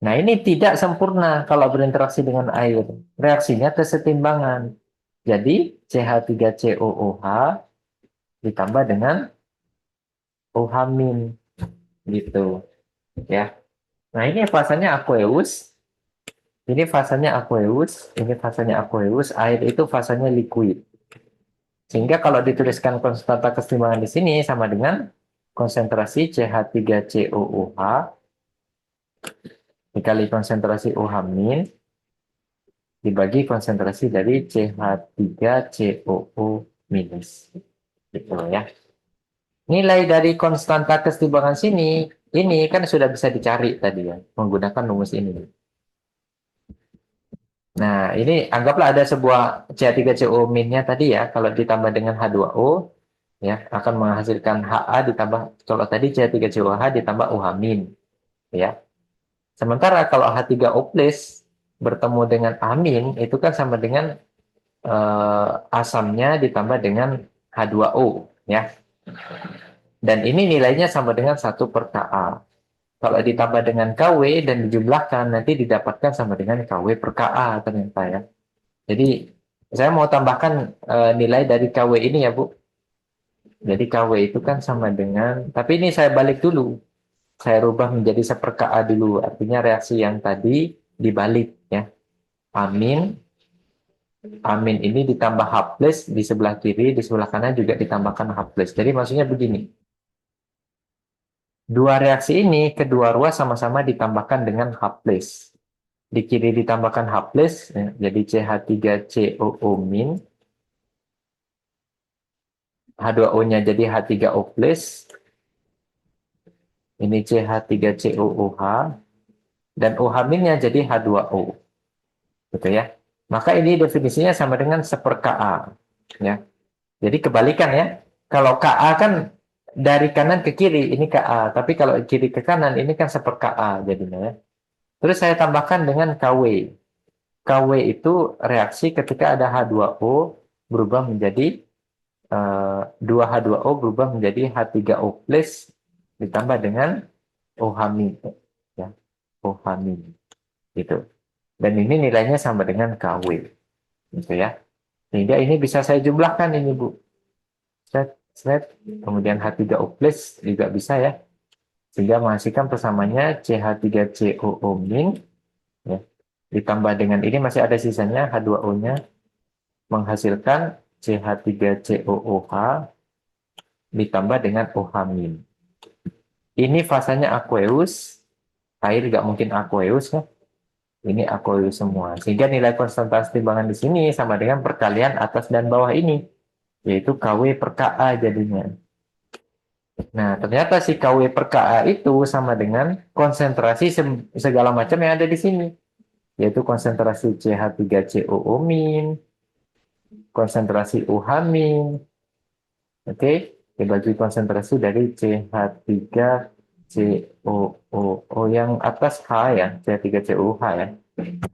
Nah ini tidak sempurna kalau berinteraksi dengan air. Reaksinya kesetimbangan. Jadi CH3COOH ditambah dengan OH- gitu ya. Nah ini fazanya aqueous Ini fasanya aqueous, ini fasanya aqueous, air itu fasanya liquid. Sehingga kalau dituliskan konstanta kesetimbangan di sini sama dengan konsentrasi CH3COOH dikali konsentrasi OH min dibagi konsentrasi dari CH3COO minus. Gitu ya. Nilai dari konstanta kesetimbangan sini, ini kan sudah bisa dicari tadi ya, menggunakan rumus ini. Nah, ini anggaplah ada sebuah CH3CO min-nya tadi ya, kalau ditambah dengan H2O, ya, akan menghasilkan Ha ditambah, kalau tadi CH3COH ditambah OH min, ya. Sementara kalau H3O plus bertemu dengan amin, itu kan sama dengan asamnya ditambah dengan H2O, ya. Dan ini nilainya sama dengan 1/Ka. Kalau ditambah dengan KW dan dijumlahkan, nanti didapatkan sama dengan KW per Ka ternyata ya. Jadi, saya mau tambahkan nilai dari KW ini ya, Bu. Jadi KW itu kan sama dengan, tapi ini saya balik dulu. Saya rubah menjadi 1/Ka dulu. Artinya reaksi yang tadi dibalik ya. Amin. Amin ini ditambah H plus di sebelah kiri, di sebelah kanan juga ditambahkan H plus. Jadi maksudnya begini. Dua reaksi ini, kedua ruas sama-sama ditambahkan dengan H plus. Di kiri ditambahkan H plus, ya, jadi CH3COO min. H2O-nya jadi H3O plus. Ini CH3COOH. Dan OH minnya jadi H2O. Gitu ya. Maka ini definisinya sama dengan 1/Ka. Ya. Jadi kebalikan ya. Kalau Ka kan dari kanan ke kiri, ini Ka. Tapi kalau kiri ke kanan, ini kan 1/Ka jadinya ya. Terus saya tambahkan dengan KW. KW itu reaksi ketika ada H2O berubah menjadi 2H2O berubah menjadi H3O plus ditambah dengan OH min. Ya, OH min. Gitu. Dan ini nilainya sama dengan KW. Gitu ya. Sehingga ini bisa saya jumlahkan ini, Bu. Set, set. Kemudian H3O plus juga bisa ya. Sehingga menghasilkan persamanya CH3COO min. Ya. Ditambah dengan ini masih ada sisanya H2O-nya. Menghasilkan CH3COOH ditambah dengan OH min. Ini fasanya aqueous. Air nggak mungkin aqueous ya. Ini aqueous semua. Sehingga nilai konstanta timbangan di sini sama dengan perkalian atas dan bawah ini. Yaitu KW per Ka jadinya. Nah, ternyata si KW per Ka itu sama dengan konsentrasi segala macam yang ada di sini. Yaitu konsentrasi CH3COO min, konsentrasi OH min, oke, dibagi konsentrasi dari CH3COO yang atas H ya, CH3COH ya.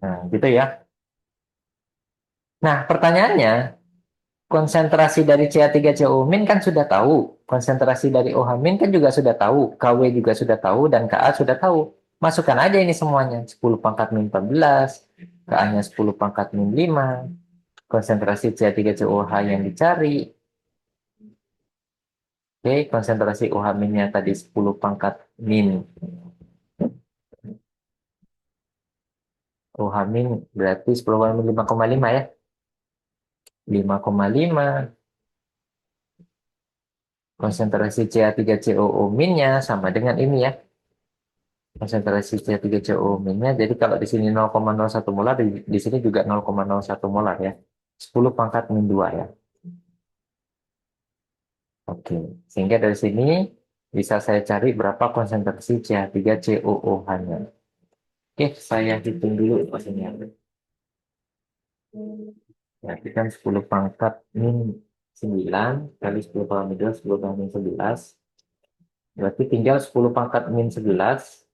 Nah, gitu ya. Nah, pertanyaannya, konsentrasi dari CH3COO min kan sudah tahu. Konsentrasi dari OH min kan juga sudah tahu. KW juga sudah tahu dan Ka sudah tahu. Masukkan aja ini semuanya. 10 pangkat min 14, Ka-nya 10 pangkat min 5, konsentrasi CH3COH yang dicari. Oke, konsentrasi OH minnya tadi 10 pangkat min. OH min berarti 10 pangkat min 5,5 ya. 5,5. Konsentrasi CH3COO minnya sama dengan ini ya. Konsentrasi CH3COO minnya. Jadi kalau di sini 0,01 molar, di sini juga 0,01 molar ya. 10 pangkat min 2 ya. Oke. Sehingga dari sini bisa saya cari berapa konsentrasi CH3COOH-nya. Oke, saya hitung dulu pastinya. Berarti kan 10 pangkat min 9 kali 10 pangkat min 2, 10 pangkat min 11. Berarti tinggal 10 pangkat min 11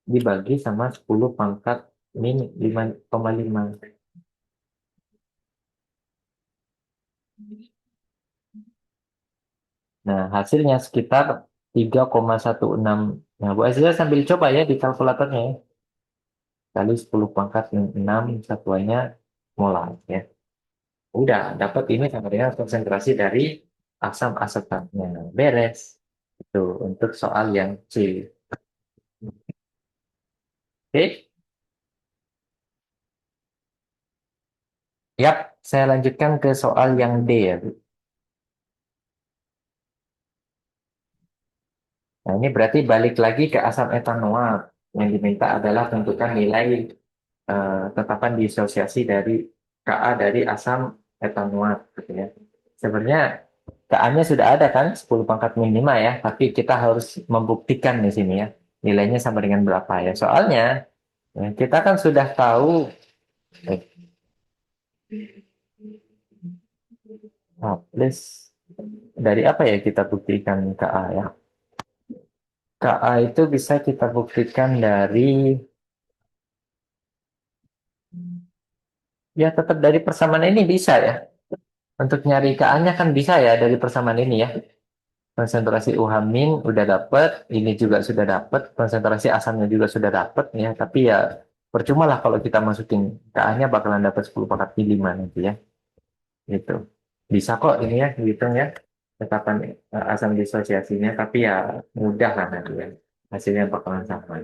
dibagi sama 10 pangkat min 5,5. Nah, hasilnya sekitar 3,16. Nah, Bu Aziza sambil coba ya di kalkulatornya ya. Kali 10 pangkat min 6 satuannya molar ya. Udah, dapat ini sama dengan konsentrasi dari asam asetatnya. Beres. Itu untuk soal yang C. Oke. Yap, saya lanjutkan ke soal yang D ya. Nah, ini berarti balik lagi ke asam etanoat. Yang diminta adalah tentukan nilai tetapan disosiasi dari Ka dari asam etanoat gitu ya. Sebenarnya Ka-nya sudah ada kan 10 pangkat min 5 ya, tapi kita harus membuktikan di sini ya. Nilainya sama dengan berapa ya. Soalnya ya, kita kan sudah tahu eh, plus dari apa ya kita buktikan Ka ya. Ka itu bisa kita buktikan dari ya tetap dari persamaan ini bisa ya. Untuk nyari Ka-nya kan bisa ya dari persamaan ini ya. Konsentrasi UH min udah dapet, ini juga sudah dapet, konsentrasi asamnya juga sudah dapet ya. Tapi ya percuma lah kalau kita masukin Ka-nya bakalan dapat 10 pangkat min 5 nanti ya. Gitu. Bisa kok ini ya dihitung ya tetapan asam disosiasinya, tapi ya mudah lah nanti ya. Hasilnya bakalan sama.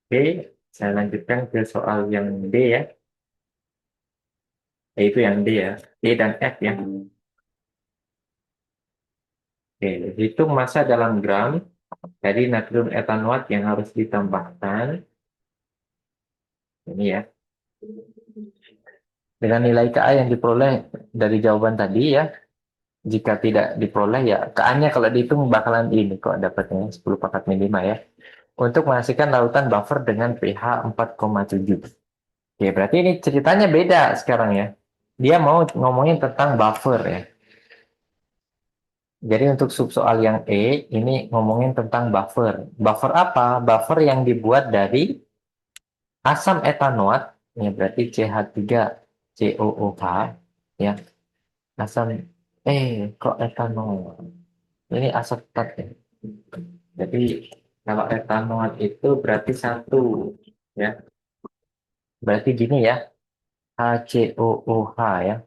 Oke, saya lanjutkan ke soal yang D ya, yaitu yang D ya, D dan F ya. Oke, hitung massa dalam gram dari natrium etanoat yang harus ditambahkan. Ini ya, dengan nilai Ka yang diperoleh dari jawaban tadi ya. Jika tidak diperoleh ya Ka-nya kalau dihitung bakalan ini kok dapatnya 10 pangkat min 5 ya. Untuk menghasilkan lautan buffer dengan pH 4,7. Oke, berarti ini ceritanya beda sekarang ya. Dia mau ngomongin tentang buffer ya. Jadi untuk subsoal yang E, ini ngomongin tentang buffer. Buffer apa? Buffer yang dibuat dari asam etanoat, ya berarti CH3COOH, ya. Asam, kok etanol? Ini asetat ya. Jadi kalau etanoat itu berarti satu, ya. Berarti gini ya, HCOOH ya.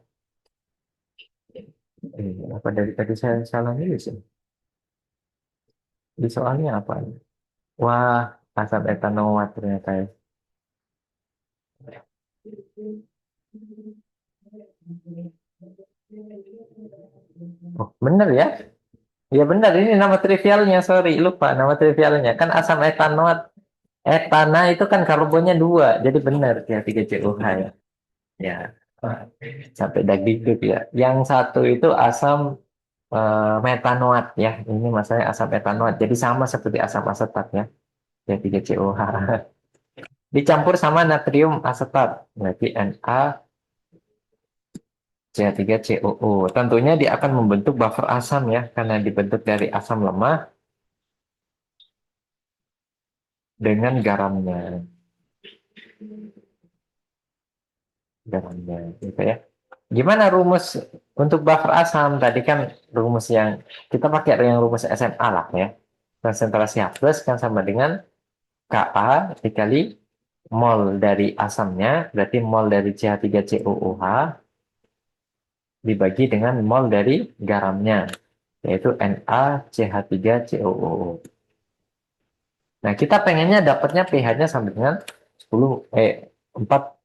Apa dari tadi saya salah nulis ya? Di soalnya apa? Wah, asam etanoat ternyata ya. Oh, bener ya? Ya benar, ini nama trivialnya, sorry, lupa nama trivialnya. Kan asam etanoat, etana itu kan karbonnya dua, jadi benar ya 3COH ya. Ya, wah, sampai dagdikduk ya. Yang satu itu asam metanoat ya, ini masalahnya asam metanoat. Jadi sama seperti asam asetat ya 3COH. Dicampur sama natrium asetat, berarti NaCH3COO. Tentunya dia akan membentuk buffer asam ya, karena dibentuk dari asam lemah dengan garamnya. Garamnya gitu ya. Gimana rumus untuk buffer asam? Tadi kan rumus yang kita pakai yang rumus SMA lah ya. Konsentrasi H plus kan sama dengan Ka dikali mol dari asamnya, berarti mol dari CH3COOH dibagi dengan mol dari garamnya, yaitu NaCH3COO. Nah, kita pengennya dapatnya pH-nya sama dengan 10 4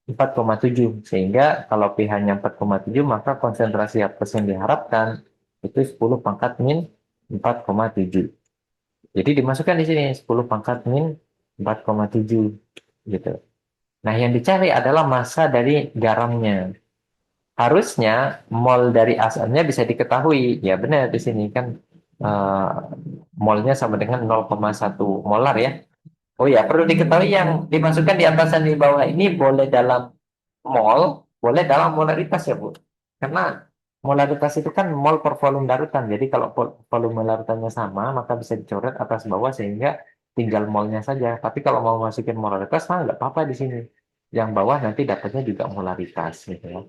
4,7, sehingga kalau pH-nya 4,7 maka konsentrasi H+ yang diharapkan itu 10 pangkat min 4,7. Jadi dimasukkan di sini 10 pangkat min 4,7 gitu. Nah, yang dicari adalah massa dari garamnya. Harusnya mol dari asamnya bisa diketahui. Ya benar di sini kan eh, molnya sama dengan 0,1 molar ya. Oh ya, perlu diketahui yang dimasukkan di atas dan di bawah ini boleh dalam mol, boleh dalam molaritas ya, Bu. Karena molaritas itu kan mol per volume larutan. Jadi kalau volume larutannya sama, maka bisa dicoret atas bawah sehingga tinggal molnya saja. Tapi kalau mau masukin molaritas, mah nggak apa-apa di sini. Yang bawah nanti dapatnya juga molaritas gitu ya.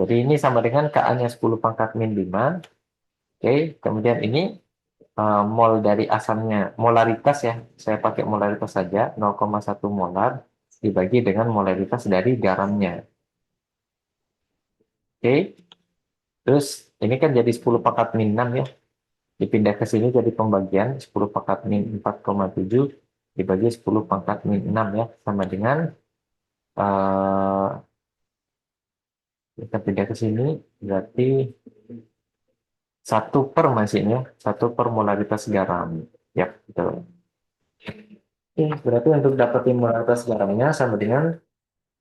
Jadi ini sama dengan Ka-nya 10 pangkat min 5. Oke, kemudian ini mol dari asamnya, molaritas ya, saya pakai molaritas saja, 0,1 molar dibagi dengan molaritas dari garamnya. Oke, terus ini kan jadi 10 pangkat min 6 ya, dipindah ke sini jadi pembagian 10 pangkat min 4,7 dibagi 10 pangkat min 6 ya, sama dengan kita pindah ke sini, berarti 1/, masihnya 1/, molaritas garam. Ya, betul. Oke, berarti untuk dapetin molaritas garamnya sama dengan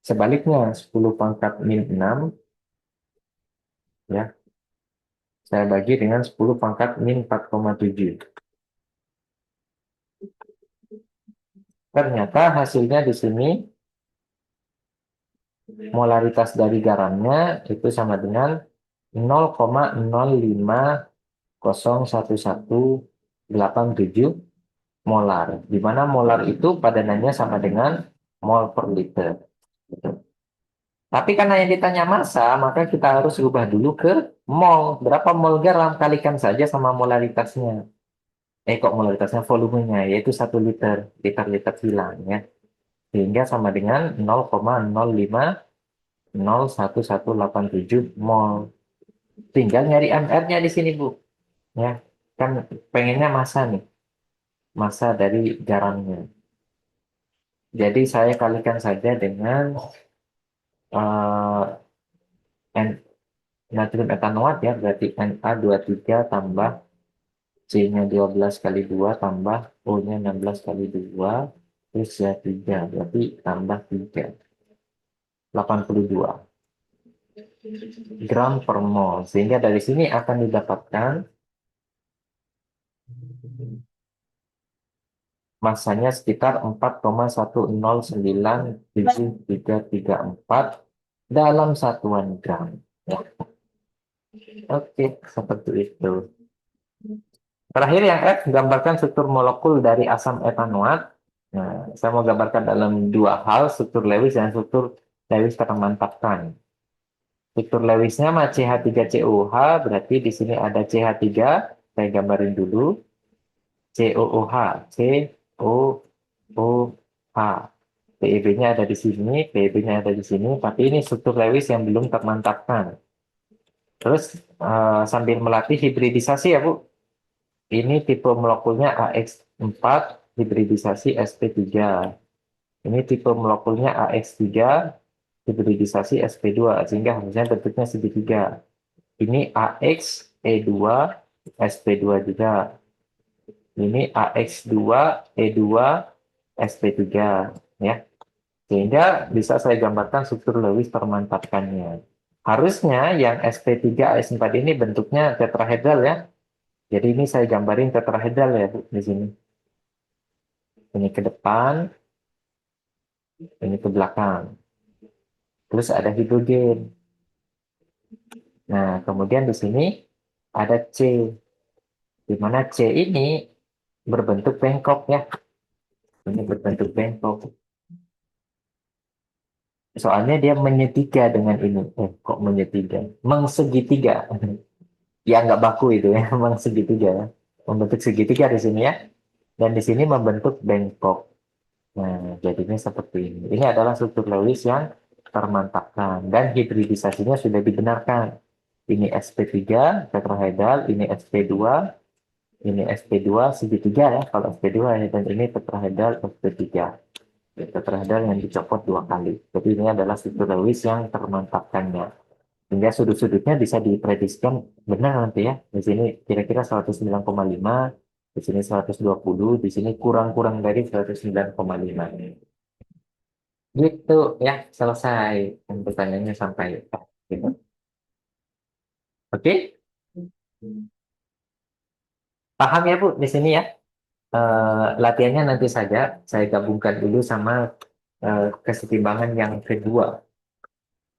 sebaliknya, 10 pangkat min 6, ya, saya bagi dengan 10 pangkat min 4,7. Ternyata hasilnya di sini molaritas dari garamnya itu sama dengan 0,05011877 molar, di mana molar itu padanannya sama dengan mol per liter. Gitu. Tapi karena yang ditanya massa, maka kita harus ubah dulu ke mol. Berapa mol garam? Kalikan saja sama molaritasnya. Kok molaritasnya, volumenya, yaitu 1 liter, liter-liter hilang ya. Sehingga sama dengan 0,0501187 mol. Tinggal nyari MR-nya di sini, Bu. Ya, kan pengennya massa nih, massa dari garamnya. Jadi saya kalikan saja dengan uh, natrium etanoat ya, berarti Na23 tambah C-nya 12 kali 2 tambah O-nya 16 kali 2 terus ya 3, berarti tambah 3, 82 gram per mol. Sehingga dari sini akan didapatkan masanya sekitar 4,10973334 dalam satuan gram. Ya. Oke, seperti itu. Terakhir yang F, gambarkan struktur molekul dari asam etanoat. Nah, saya mau gambarkan dalam dua hal, struktur Lewis dan struktur Lewis termantapkan. Struktur Lewisnya mah CH3COOH, berarti di sini ada CH3, saya gambarin dulu. COOH, COOH. PEB-nya ada di sini, PEB-nya ada di sini, tapi ini struktur Lewis yang belum termantapkan. Terus sambil melatih hibridisasi ya Bu. Ini tipe molekulnya AX4, hibridisasi sp3. Ini tipe molekulnya AX3, hibridisasi sp2, sehingga harusnya bentuknya segitiga. Ini AX-E2, sp2 juga. Ini AX2, E2, sp3. Ya. Sehingga bisa saya gambarkan struktur Lewis permantapkannya. Harusnya yang sp3, AX4 ini bentuknya tetrahedral ya. Jadi ini saya gambarin tetrahedral ya Bu, di sini. Ini ke depan, ini ke belakang. Terus ada hidrogen. Nah, kemudian di sini ada C, di mana C ini berbentuk bengkok ya. Ini berbentuk bengkok. Soalnya dia menyetiga dengan ini. Kok menyetiga? Mengsegitiga. Ya, nggak baku itu ya, mengsegitiga ya. Membentuk segitiga di sini ya. Dan di sini membentuk bengkok. Nah, jadinya seperti ini. Ini adalah struktur Lewis yang termantapkan. Dan hibridisasinya sudah dibenarkan. Ini sp3 tetrahedral, ini sp2, ini sp2 segitiga ya kalau sp2 ya, dan ini tetrahedral sp3. Tetrahedral yang dicopot 2 kali. Jadi ini adalah struktur Lewis yang termantapkannya. Hingga sudut-sudutnya bisa diprediksikan benar nanti ya. Di sini kira-kira 109,5, di sini 120, di sini kurang-kurang dari 109,5. Gitu ya, selesai. Dan pertanyaannya sampai gitu. Oke, paham ya Bu di sini ya. Latihannya nanti saja saya gabungkan dulu sama kesetimbangan yang kedua.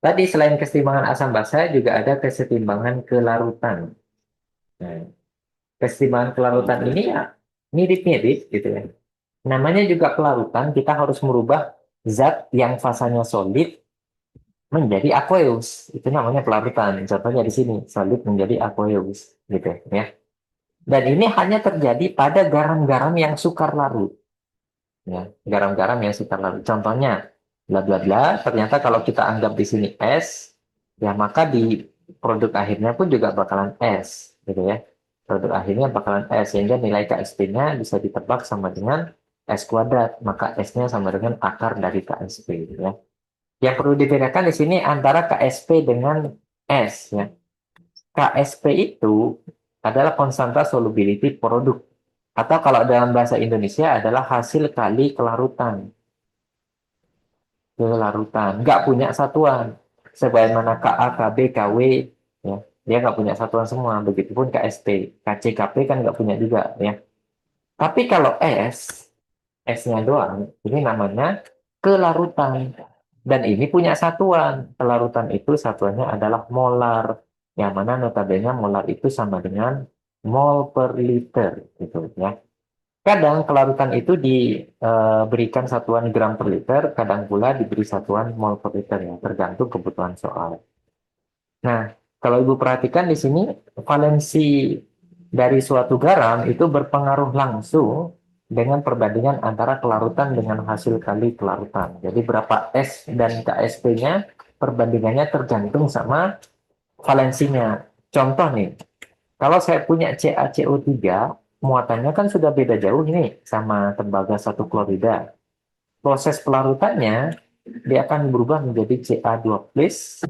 Tadi selain kesetimbangan asam basa juga ada kesetimbangan kelarutan. Nah, kesetimbangan kelarutan ini ya mirip-mirip gitu ya. Namanya juga kelarutan, kita harus merubah zat yang fasanya solid menjadi aqueous. Itu namanya kelarutan. Contohnya di sini, solid menjadi aqueous gitu ya. Dan ini hanya terjadi pada garam-garam yang sukar larut. Ya, garam-garam yang sukar larut. Contohnya, bla bla bla. Ternyata kalau kita anggap di sini es, ya maka di produk akhirnya pun juga bakalan es, gitu ya. Produk akhirnya bakalan es, sehingga nilai KSP-nya bisa ditebak sama dengan S kuadrat, maka S-nya sama dengan akar dari KSP ya. Yang perlu dibedakan di sini antara KSP dengan S ya. KSP itu adalah konstanta solubility produk, atau kalau dalam bahasa Indonesia adalah hasil kali kelarutan. Kelarutan, nggak punya satuan. Sebagaimana Ka, Kb, Kw, ya, dia nggak punya satuan semua. Begitupun KSP, Kc, Kp kan nggak punya juga, ya. Tapi kalau S-nya doang, ini namanya kelarutan. Dan ini punya satuan. Kelarutan itu satuannya adalah molar. Yang mana notabene molar itu sama dengan mol per liter, gitu ya. Kadang kelarutan itu diberikan satuan gram per liter, kadang pula diberi satuan mol per liter ya, tergantung kebutuhan soal. Nah, kalau Ibu perhatikan di sini, valensi dari suatu garam itu berpengaruh langsung dengan perbandingan antara kelarutan dengan hasil kali kelarutan. Jadi berapa S dan KSP-nya, perbandingannya tergantung sama valensinya. Contoh nih, kalau saya punya CaCO3, muatannya kan sudah beda jauh nih sama tembaga satu klorida. Proses pelarutannya, dia akan berubah menjadi Ca2 plus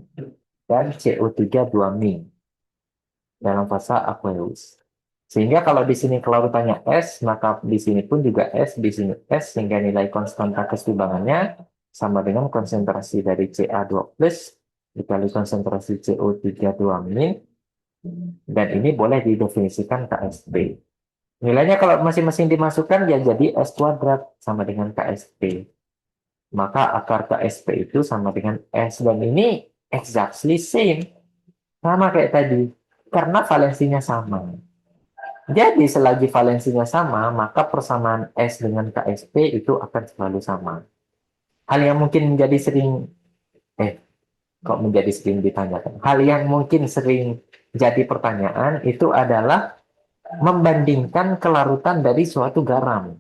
dan CO3 2 dalam fase aqueous. Sehingga kalau di sini kelarutannya S, maka di sini pun juga S, di sini S, sehingga nilai konstanta keseimbangannya sama dengan konsentrasi dari Ca2 plus dikali konsentrasi CO3 2 dan ini boleh didefinisikan KSP. Nilainya kalau masing-masing dimasukkan ya jadi S kuadrat sama dengan KSP. Maka akar KSP itu sama dengan S. Dan ini exactly same. Sama kayak tadi. Karena valensinya sama. Jadi selagi valensinya sama, maka persamaan S dengan KSP itu akan selalu sama. Hal yang mungkin menjadi sering, kok menjadi sering ditanyakan. Hal yang mungkin sering jadi pertanyaan itu adalah membandingkan kelarutan dari suatu garam.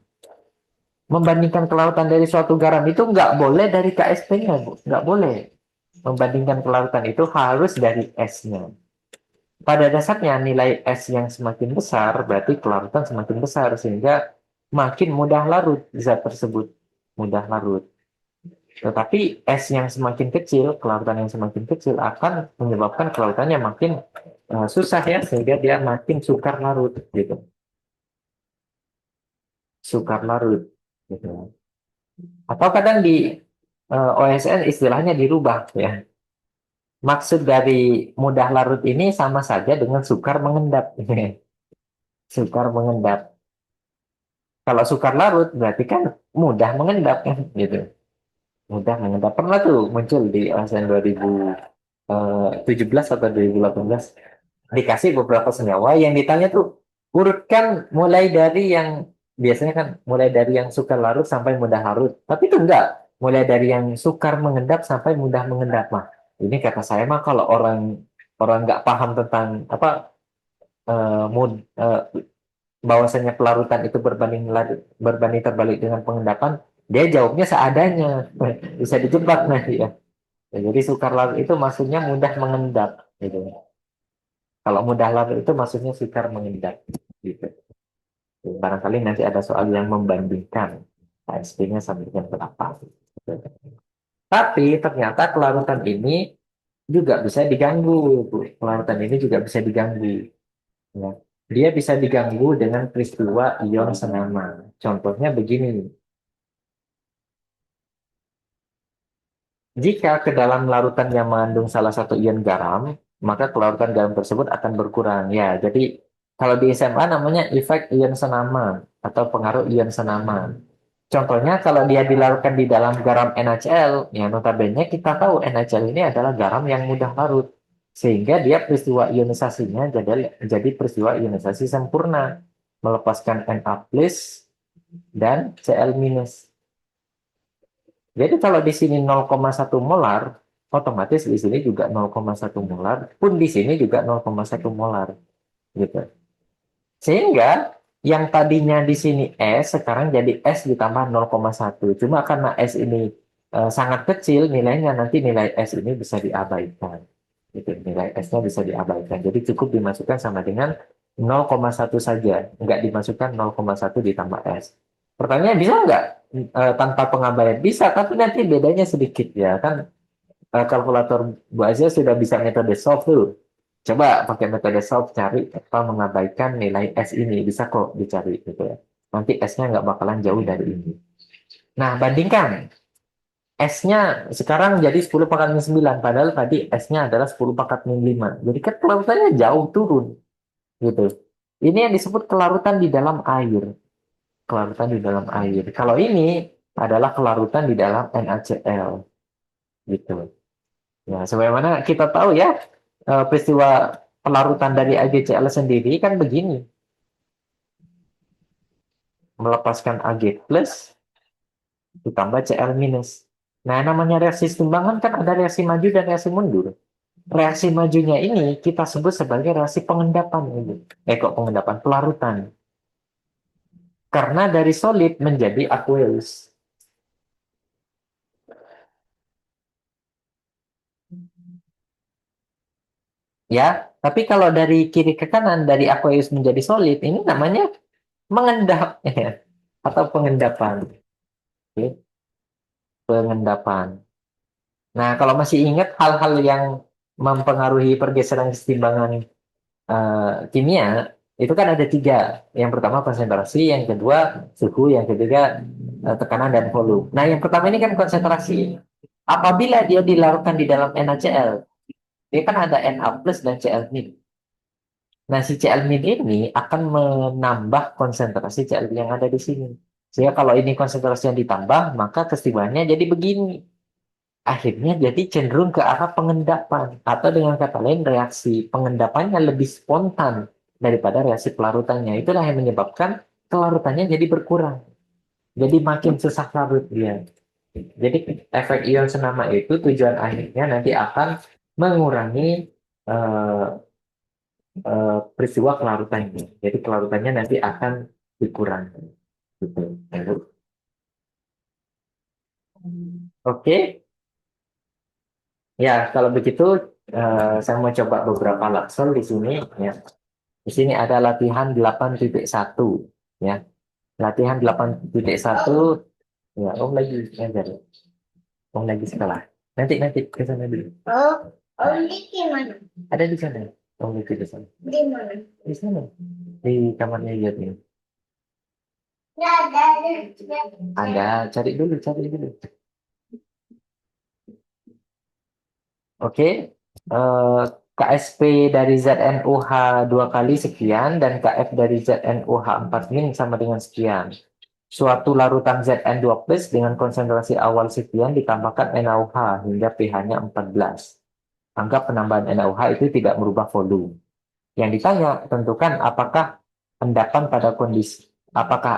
Membandingkan kelarutan dari suatu garam itu nggak boleh dari KSP-nya, Bu. Nggak boleh. Membandingkan kelarutan itu harus dari S-nya. Pada dasarnya nilai S yang semakin besar berarti kelarutan semakin besar sehingga makin mudah larut zat tersebut. Mudah larut. Tetapi S yang semakin kecil, kelarutan yang semakin kecil akan menyebabkan kelarutannya makin susah ya sehingga dia makin sukar larut gitu. Sukar larut gitu. Atau kadang di OSN istilahnya dirubah ya. Maksud dari mudah larut ini sama saja dengan sukar mengendap. Sukar mengendap. Kalau sukar larut berarti kan mudah mengendap kan gitu. Mudah mengendap. Pernah tuh muncul di OSN 2017 atau 2018 dikasih beberapa senyawa yang ditanya tuh urutkan mulai dari yang biasanya kan mulai dari yang sukar larut sampai mudah larut. Tapi itu enggak. Mulai dari yang sukar mengendap sampai mudah mengendap mah. Ini kata saya mah kalau orang orang nggak paham tentang apa mood bahwasanya pelarutan itu berbanding terbalik dengan pengendapan, dia jawabnya seadanya. Bisa dijebak nanti ya. Ya, jadi sukar larut itu maksudnya mudah mengendap gitu. Kalau mudah larut itu maksudnya sukar mengendap gitu. Barangkali nanti ada soal yang membandingkan KSP-nya sama dengan berapa. Tapi ternyata kelarutan ini juga bisa diganggu, Bu. Kelarutan ini juga bisa diganggu. Ya. Dia bisa diganggu dengan peristiwa ion senama. Contohnya begini, jika ke dalam larutan yang mengandung salah satu ion garam, maka kelarutan garam tersebut akan berkurang. Ya, jadi kalau di SMA namanya efek ion senama atau pengaruh ion senama. Contohnya kalau dia dilarutkan di dalam garam NaCl, ya notabene kita tahu NaCl ini adalah garam yang mudah larut. Sehingga dia peristiwa ionisasinya jadi peristiwa ionisasi sempurna. Melepaskan Na plus dan Cl minus. Jadi kalau di sini 0,1 molar, otomatis di sini juga 0,1 molar, pun di sini juga 0,1 molar. Gitu. Sehingga yang tadinya di sini S sekarang jadi S ditambah 0,1. Cuma karena S ini sangat kecil nilainya nanti nilai S ini bisa diabaikan. Gitu. Nilai S-nya bisa diabaikan. Jadi cukup dimasukkan sama dengan 0,1 saja. Nggak dimasukkan 0,1 ditambah S. Pertanyaannya bisa nggak tanpa pengabaian? Bisa, tapi nanti bedanya sedikit ya kan. Kalkulator Bu Azia sudah bisa metode solve tuh. Coba pakai metode solve cari apa mengabaikan nilai S ini. Bisa kok dicari gitu ya. Nanti S-nya nggak bakalan jauh dari ini. Nah, bandingkan. S-nya sekarang jadi 10 pangkat min 9. Padahal tadi S-nya adalah 10 pangkat min 5. Jadi kan kelarutannya jauh turun. Gitu. Ini yang disebut kelarutan di dalam air. Kelarutan di dalam air. Kalau ini adalah kelarutan di dalam NaCl. Gitu. Ya, sebagaimana kita tahu ya, peristiwa pelarutan dari AgCl sendiri kan begini, melepaskan Ag plus ditambah Cl minus. Nah, namanya reaksi timbangan kan ada reaksi maju dan reaksi mundur. Reaksi majunya ini kita sebut sebagai reaksi pengendapan ini. Kok pengendapan? Pelarutan. Karena dari solid menjadi aqueous. Ya, tapi kalau dari kiri ke kanan, dari aqueous menjadi solid, ini namanya mengendap ya, atau pengendapan. Oke, pengendapan. Nah, kalau masih ingat hal-hal yang mempengaruhi pergeseran kesetimbangan kimia, itu kan ada tiga. Yang pertama konsentrasi, yang kedua suhu, yang ketiga tekanan dan volume. Nah, yang pertama ini kan konsentrasi. Apabila dia dilarutkan di dalam NaCl, dia kan ada Na plus dan Cl min. Nah, si Cl min ini akan menambah konsentrasi Cl yang ada di sini. Sehingga kalau ini konsentrasi yang ditambah, maka kesetimbangannya jadi begini. Akhirnya jadi cenderung ke arah pengendapan atau dengan kata lain reaksi pengendapannya lebih spontan daripada reaksi pelarutannya. Itulah yang menyebabkan kelarutannya jadi berkurang. Jadi makin susah larut dia. Jadi efek ion senama itu tujuan akhirnya nanti akan mengurangi eh, peristiwa kelarutannya. Jadi kelarutannya nanti akan dikurangi. Gitu. Oke. Ya, kalau begitu saya mau coba beberapa laksol di sini. Ya. Di sini ada latihan 8.1 ya. Latihan 8.1 ya, Om lagi ngajar. Om lagi sekolah. Nanti ke sana dulu. Oh, Om di mana? Ada di sana. Om lagi di sana. Di mana? Di sana. Di kamarnya Yud. Nggak ada. Ada, cari dulu. Oke. Eh, KSP dari ZNOH 2 kali sekian dan KF dari ZNOH 4 min sama dengan sekian. Suatu larutan Zn2 plus dengan konsentrasi awal sekian ditambahkan NaOH hingga pH-nya 14. Anggap penambahan NaOH itu tidak merubah volume. Yang ditanya, tentukan apakah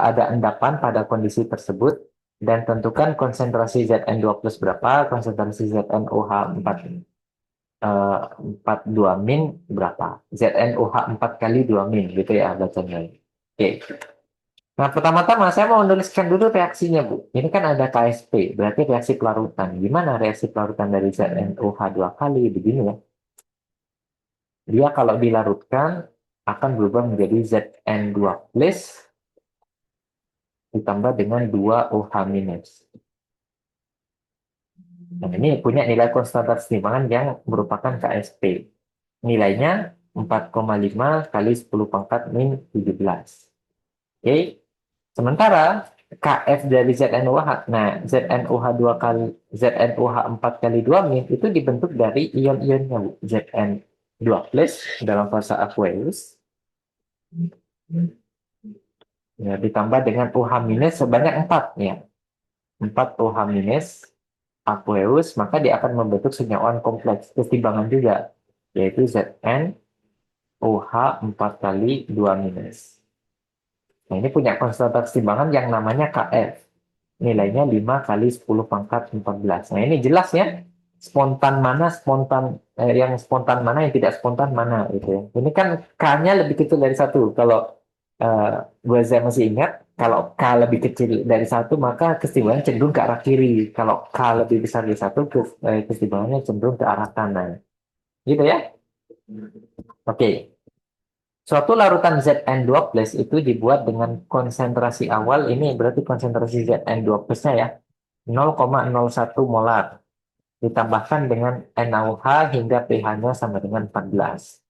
ada endapan pada kondisi tersebut dan tentukan konsentrasi Zn2 plus berapa, konsentrasi ZnOH 4 2 min berapa. ZnOH 4 kali 2 min gitu ya bacanya. Oke. Nah, pertama-tama saya mau menuliskan dulu reaksinya, Bu. Ini kan ada KSP, berarti reaksi pelarutan. Gimana reaksi pelarutan dari ZnOH 2 kali? Begini ya. Dia kalau dilarutkan akan berubah menjadi Zn2 plus ditambah dengan 2 OH minus. Nah, ini punya nilai konstanta keseimbangan yang merupakan KSP. Nilainya 4,5 kali 10 pangkat min 17. Oke. Sementara KF dari ZNOH, nah ZNOH 2 kali ZNOH 4 kali 2 min itu dibentuk dari ion-ionnya, Bu. Zn2 plus dalam fase aqueous ya, ditambah dengan OH minus sebanyak 4 ya. 4 OH minus aqueous, maka dia akan membentuk senyawa kompleks keseimbangan juga, yaitu ZnOH 4 kali 2 minus. Nah, ini punya konstanta keseimbangan yang namanya KF. Nilainya 5 kali 10 pangkat 14. Nah, ini jelas ya. Yang spontan mana, yang tidak spontan mana gitu ya. Ini kan K-nya lebih kecil dari satu. Kalau saya masih ingat, kalau K lebih kecil dari satu, maka keseimbangan cenderung ke arah kiri. Kalau K lebih besar dari satu, keseimbangannya cenderung ke arah kanan. Gitu ya. Oke. Suatu larutan Zn2 plus itu dibuat dengan konsentrasi awal, ini berarti konsentrasi Zn2 plusnya ya, 0,01 molar. Ditambahkan dengan NaOH hingga pH-nya sama dengan 14.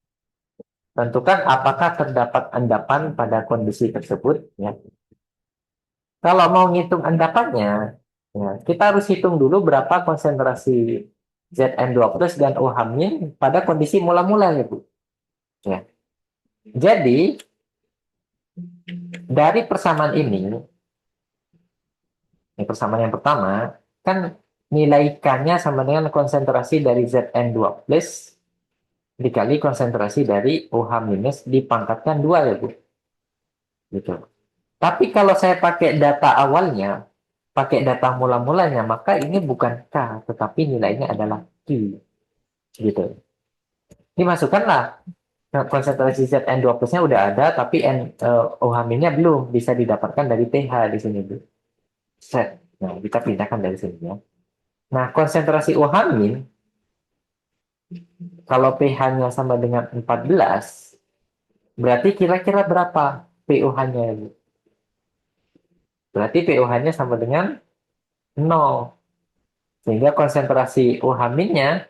Tentukan apakah terdapat endapan pada kondisi tersebut. Ya. Kalau mau ngitung endapannya, ya, kita harus hitung dulu berapa konsentrasi Zn2 plus dan OH min pada kondisi mula-mula ya, Bu. Ya. Jadi, dari persamaan ini persamaan yang pertama, kan nilai K-nya sama dengan konsentrasi dari Zn2 plus dikali konsentrasi dari OH minus dipangkatkan 2 ya, Bu. Gitu. Tapi kalau saya pakai data awalnya, pakai data mula-mulanya, maka ini bukan K, tetapi nilainya adalah Q. Gitu. Dimasukkanlah konsentrasi Zn2 plusnya udah ada, tapi OH-nya belum bisa didapatkan dari pH di sini, Bu. Set. Nah, kita pindahkan dari sini ya. Nah, konsentrasi OH-, kalau pH-nya sama dengan 14, berarti kira-kira berapa pOH-nya? Berarti pOH-nya sama dengan 0. Sehingga konsentrasi OH-nya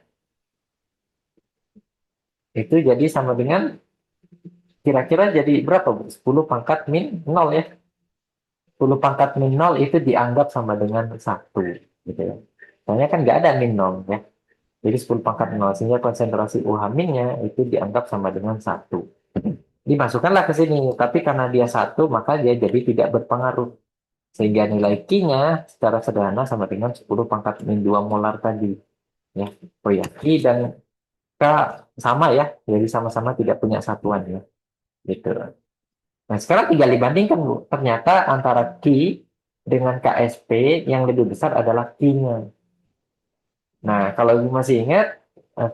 itu jadi sama dengan kira-kira jadi berapa, Bu? 10 pangkat min 0 ya. 10 pangkat min 0 itu dianggap sama dengan 1. Gitu ya. Soalnya kan nggak ada min 0 ya. Jadi 10 pangkat 0. Sehingga konsentrasi OH-nya itu dianggap sama dengan 1. Dimasukkanlah ke sini. Tapi karena dia 1, maka dia jadi tidak berpengaruh. Sehingga nilai Q-nya secara sederhana sama dengan 10 pangkat min 2 molar tadi. Ya. Oh ya, Q dan K sama ya. Jadi sama-sama tidak punya satuan ya. Gitu. Nah, sekarang tinggal dibandingkan, Bu. Ternyata antara Q dengan KSP yang lebih besar adalah Q-nya. Nah, kalau Ibu masih ingat,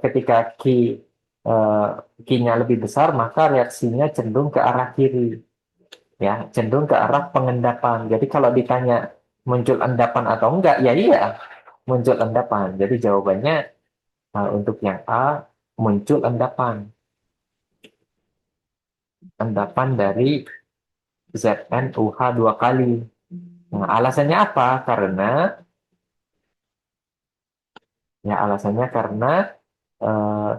ketika eh, Q-nya lebih besar, maka reaksinya cenderung ke arah kiri. Ya, cenderung ke arah pengendapan. Jadi kalau ditanya muncul endapan atau enggak, ya iya, muncul endapan. Jadi jawabannya untuk yang A, muncul endapan. Endapan dari ZnOH 2 kali. Nah, alasannya apa? Karena eh,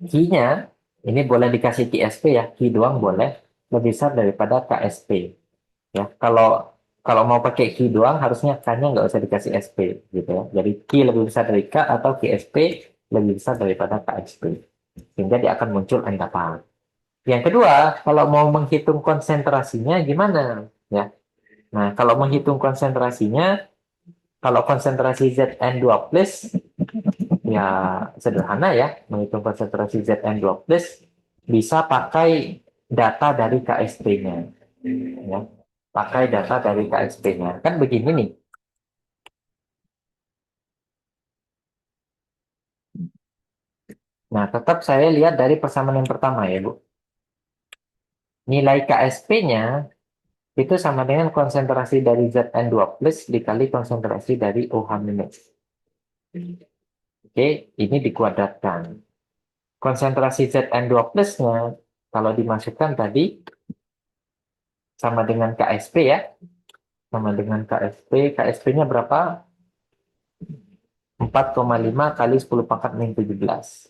Q-nya ini boleh dikasih KSP ya, Q doang boleh lebih besar daripada KSP. Ya, kalau mau pakai Q doang harusnya K-nya nggak usah dikasih SP gitu ya. Jadi Q lebih besar dari K atau KSP lebih besar daripada KSP. Sehingga dia akan muncul endapan. Yang kedua, kalau mau menghitung konsentrasinya gimana? Ya. Nah, kalau menghitung konsentrasinya, kalau konsentrasi Zn2 plus, ya sederhana ya, menghitung konsentrasi Zn2 plus bisa pakai data dari KSP-nya. Ya. Pakai data dari KSP-nya. Kan begini nih. Nah, tetap saya lihat dari persamaan yang pertama ya, Bu. Nilai KSP-nya itu sama dengan konsentrasi dari Zn2 plus dikali konsentrasi dari OH minus. Oke, ini dikuadratkan. Konsentrasi Zn2 plusnya, kalau dimasukkan tadi, sama dengan KSP ya. Sama dengan KSP. KSP-nya berapa? 4,5 kali 10 pangkat min 17.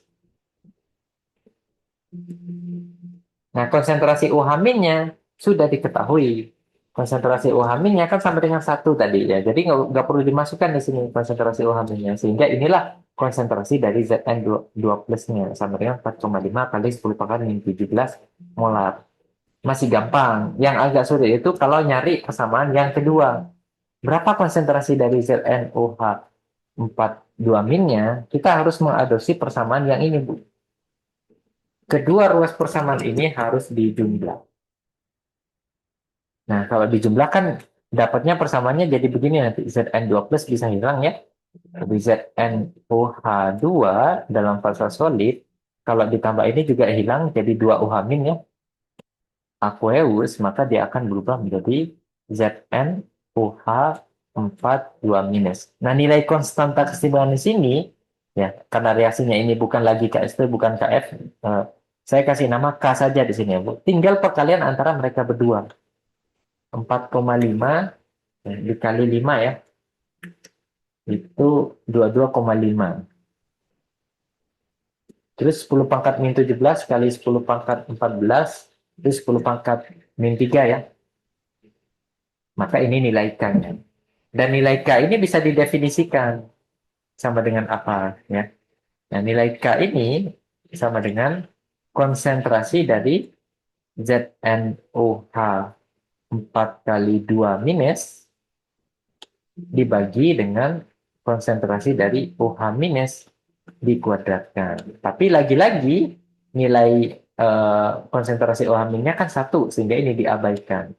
Nah, konsentrasi UH-nya sudah diketahui. Konsentrasi UH-nya kan sama dengan 1 tadi ya. Jadi nggak perlu dimasukkan di sini konsentrasi UH-nya. Sehingga inilah konsentrasi dari Zn2 plusnya. Sama dengan 4,5 kali 10 pangkat min 17 molar. Masih gampang. Yang agak sulit itu kalau nyari persamaan yang kedua. Berapa konsentrasi dari ZnOH 42 minnya, kita harus mengadopsi persamaan yang ini, Bu. Kedua ruas persamaan ini harus dijumlah. Nah, kalau dijumlah kan dapatnya persamaannya jadi begini nanti. Zn2 plus bisa hilang ya. Lebih ZnOH2 dalam fasa solid, kalau ditambah ini juga hilang jadi 2 OH min ya. Aqueous, maka dia akan berubah menjadi ZnOH 2 minus. Nah, nilai konstanta keseimbangan di sini, ya, karena reaksinya ini bukan lagi KSP, bukan KF, Saya kasih nama K saja di sini ya, Bu. Tinggal perkalian antara mereka berdua. 4,5 dikali 5 ya. Itu 22,5. Terus 10 pangkat min 17 kali 10 pangkat 14 itu 10 pangkat min 3 ya. Maka ini nilai K-nya. Dan nilai K ini bisa didefinisikan sama dengan apa ya. Nah, nilai K ini sama dengan konsentrasi dari ZnOH 4 kali 2 minus dibagi dengan konsentrasi dari OH minus dikuadratkan. Tapi lagi-lagi nilai konsentrasi OH minusnya kan 1, sehingga ini diabaikan.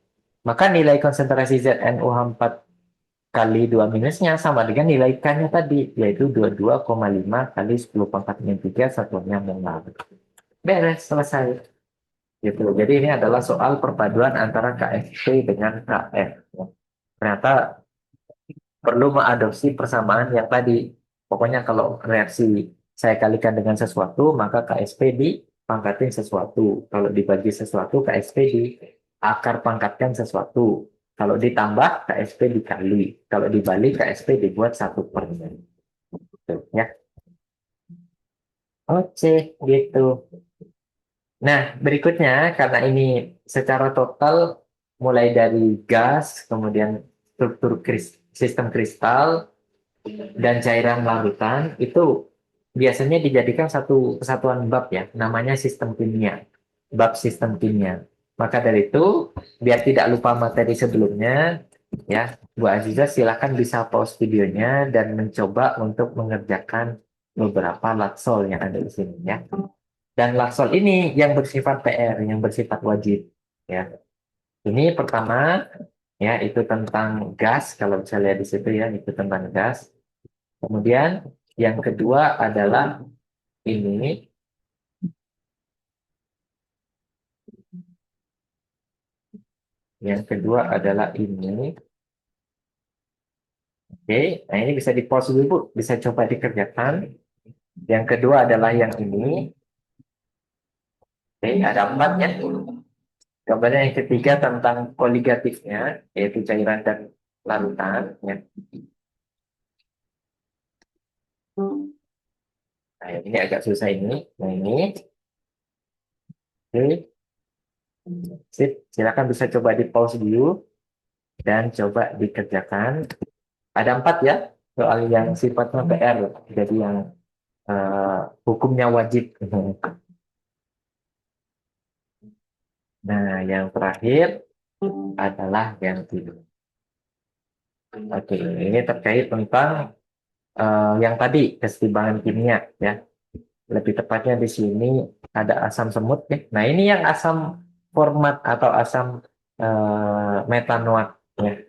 Maka nilai konsentrasi ZnOH 4 kali 2 minusnya sama dengan nilai K-nya tadi, yaitu 22,5 kali 10 pangkat min 3 satuannya molar. Beres, selesai. Gitu. Jadi ini adalah soal perpaduan antara KFP dengan KF. Ternyata perlu mengadopsi persamaan yang tadi. Pokoknya kalau reaksi saya kalikan dengan sesuatu, maka KSP dipangkatin sesuatu. Kalau dibagi sesuatu, KSP di akar pangkatkan sesuatu. Kalau ditambah, KSP dikali. Kalau dibalik, KSP dibuat 1/n. Gitu, ya. Oke, gitu. Nah, berikutnya, karena ini secara total mulai dari gas, kemudian struktur sistem kristal, dan cairan larutan itu biasanya dijadikan satu kesatuan bab ya, namanya sistem kimia, bab sistem kimia. Maka dari itu, biar tidak lupa materi sebelumnya, ya, Bu Aziza silakan bisa pause videonya dan mencoba untuk mengerjakan beberapa latsol yang ada di sini ya. Dan latsol ini yang bersifat PR, yang bersifat wajib ya. Ini pertama ya itu tentang gas, kalau bisa lihat di situ ya, itu tentang gas. Kemudian yang kedua adalah ini, yang kedua adalah ini. Oke, nah ini bisa di pause dulu, Bu. Bisa coba dikerjakan. Yang kedua adalah yang ini. Oke, ada 4 ya. Kemudian yang ketiga tentang koligatifnya, yaitu cairan dan larutan. Ya. Nah, ini agak susah ini. Nah, ini. Oke, sip. Silakan bisa coba di pause dulu dan coba dikerjakan. Ada 4 ya, soal yang sifatnya PR. Jadi yang hukumnya wajib. Nah, yang terakhir adalah yang ini. Oke, ini terkait tentang yang tadi kesetimbangan kimia ya. Lebih tepatnya di sini ada asam semut ya. Nah, ini yang asam format atau asam metanoat ya.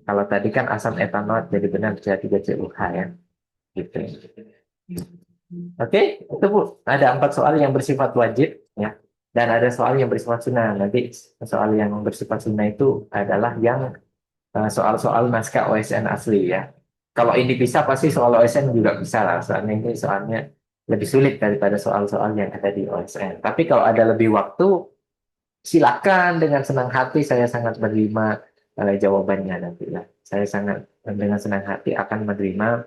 Kalau tadi kan asam etanoat jadi benar C3COH ya. Gitu. Oke, itu Bu. Ada 4 soal yang bersifat wajib ya. Dan ada soal yang bersifat sunnah. Nanti soal yang bersifat sunnah itu adalah yang soal-soal naskah OSN asli ya. Kalau ini bisa pasti soal OSN juga bisa lah. Soalnya ini soalnya lebih sulit daripada soal-soal yang ada di OSN. Tapi kalau ada lebih waktu, silakan dengan senang hati saya sangat menerima jawabannya nanti lah. Saya sangat dengan senang hati akan menerima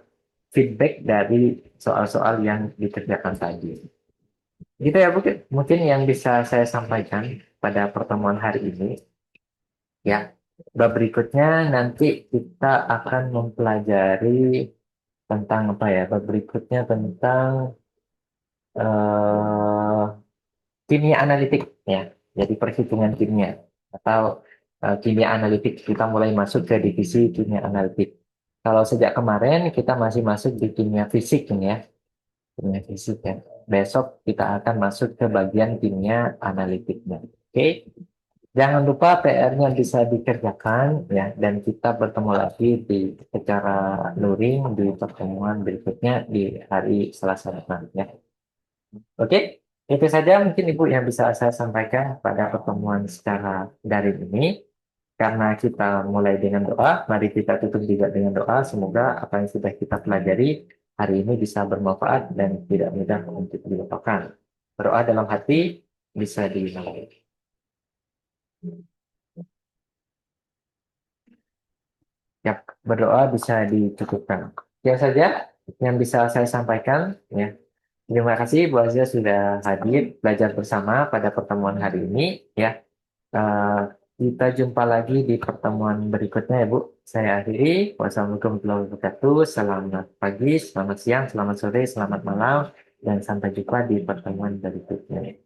feedback dari soal-soal yang dikerjakan tadi. Gitu ya, mungkin yang bisa saya sampaikan pada pertemuan hari ini. Ya, bab berikutnya nanti kita akan mempelajari tentang apa ya? Bab berikutnya tentang eh, kimia analitik ya. Jadi perhitungan kimia atau kimia analitik kita mulai masuk ke divisi kimia analitik. Kalau sejak kemarin kita masih masuk di kimia fisik ini ya, kimia fisik ya. Besok kita akan masuk ke bagian kimia analitiknya. Oke. Jangan lupa PR-nya bisa dikerjakan ya, dan kita bertemu lagi di secara luring di pertemuan berikutnya di hari Selasa depan ya. Oke, itu saja mungkin Ibu yang bisa saya sampaikan pada pertemuan secara daring ini. Karena kita mulai dengan doa, mari kita tutup juga dengan doa. Semoga apa yang sudah kita pelajari hari ini bisa bermanfaat dan tidak mudah untuk dilupakan. Berdoa dalam hati bisa dimulai. Ya, berdoa bisa dicukupkan. Itu saja yang bisa saya sampaikan. Ya, terima kasih Bu Azza sudah hadir belajar bersama pada pertemuan hari ini. Ya, Eh, kita jumpa lagi di pertemuan berikutnya ya Bu. Saya akhiri. Wassalamualaikum warahmatullahi wabarakatuh. Selamat pagi, selamat siang, selamat sore, selamat malam, dan sampai jumpa di pertemuan berikutnya.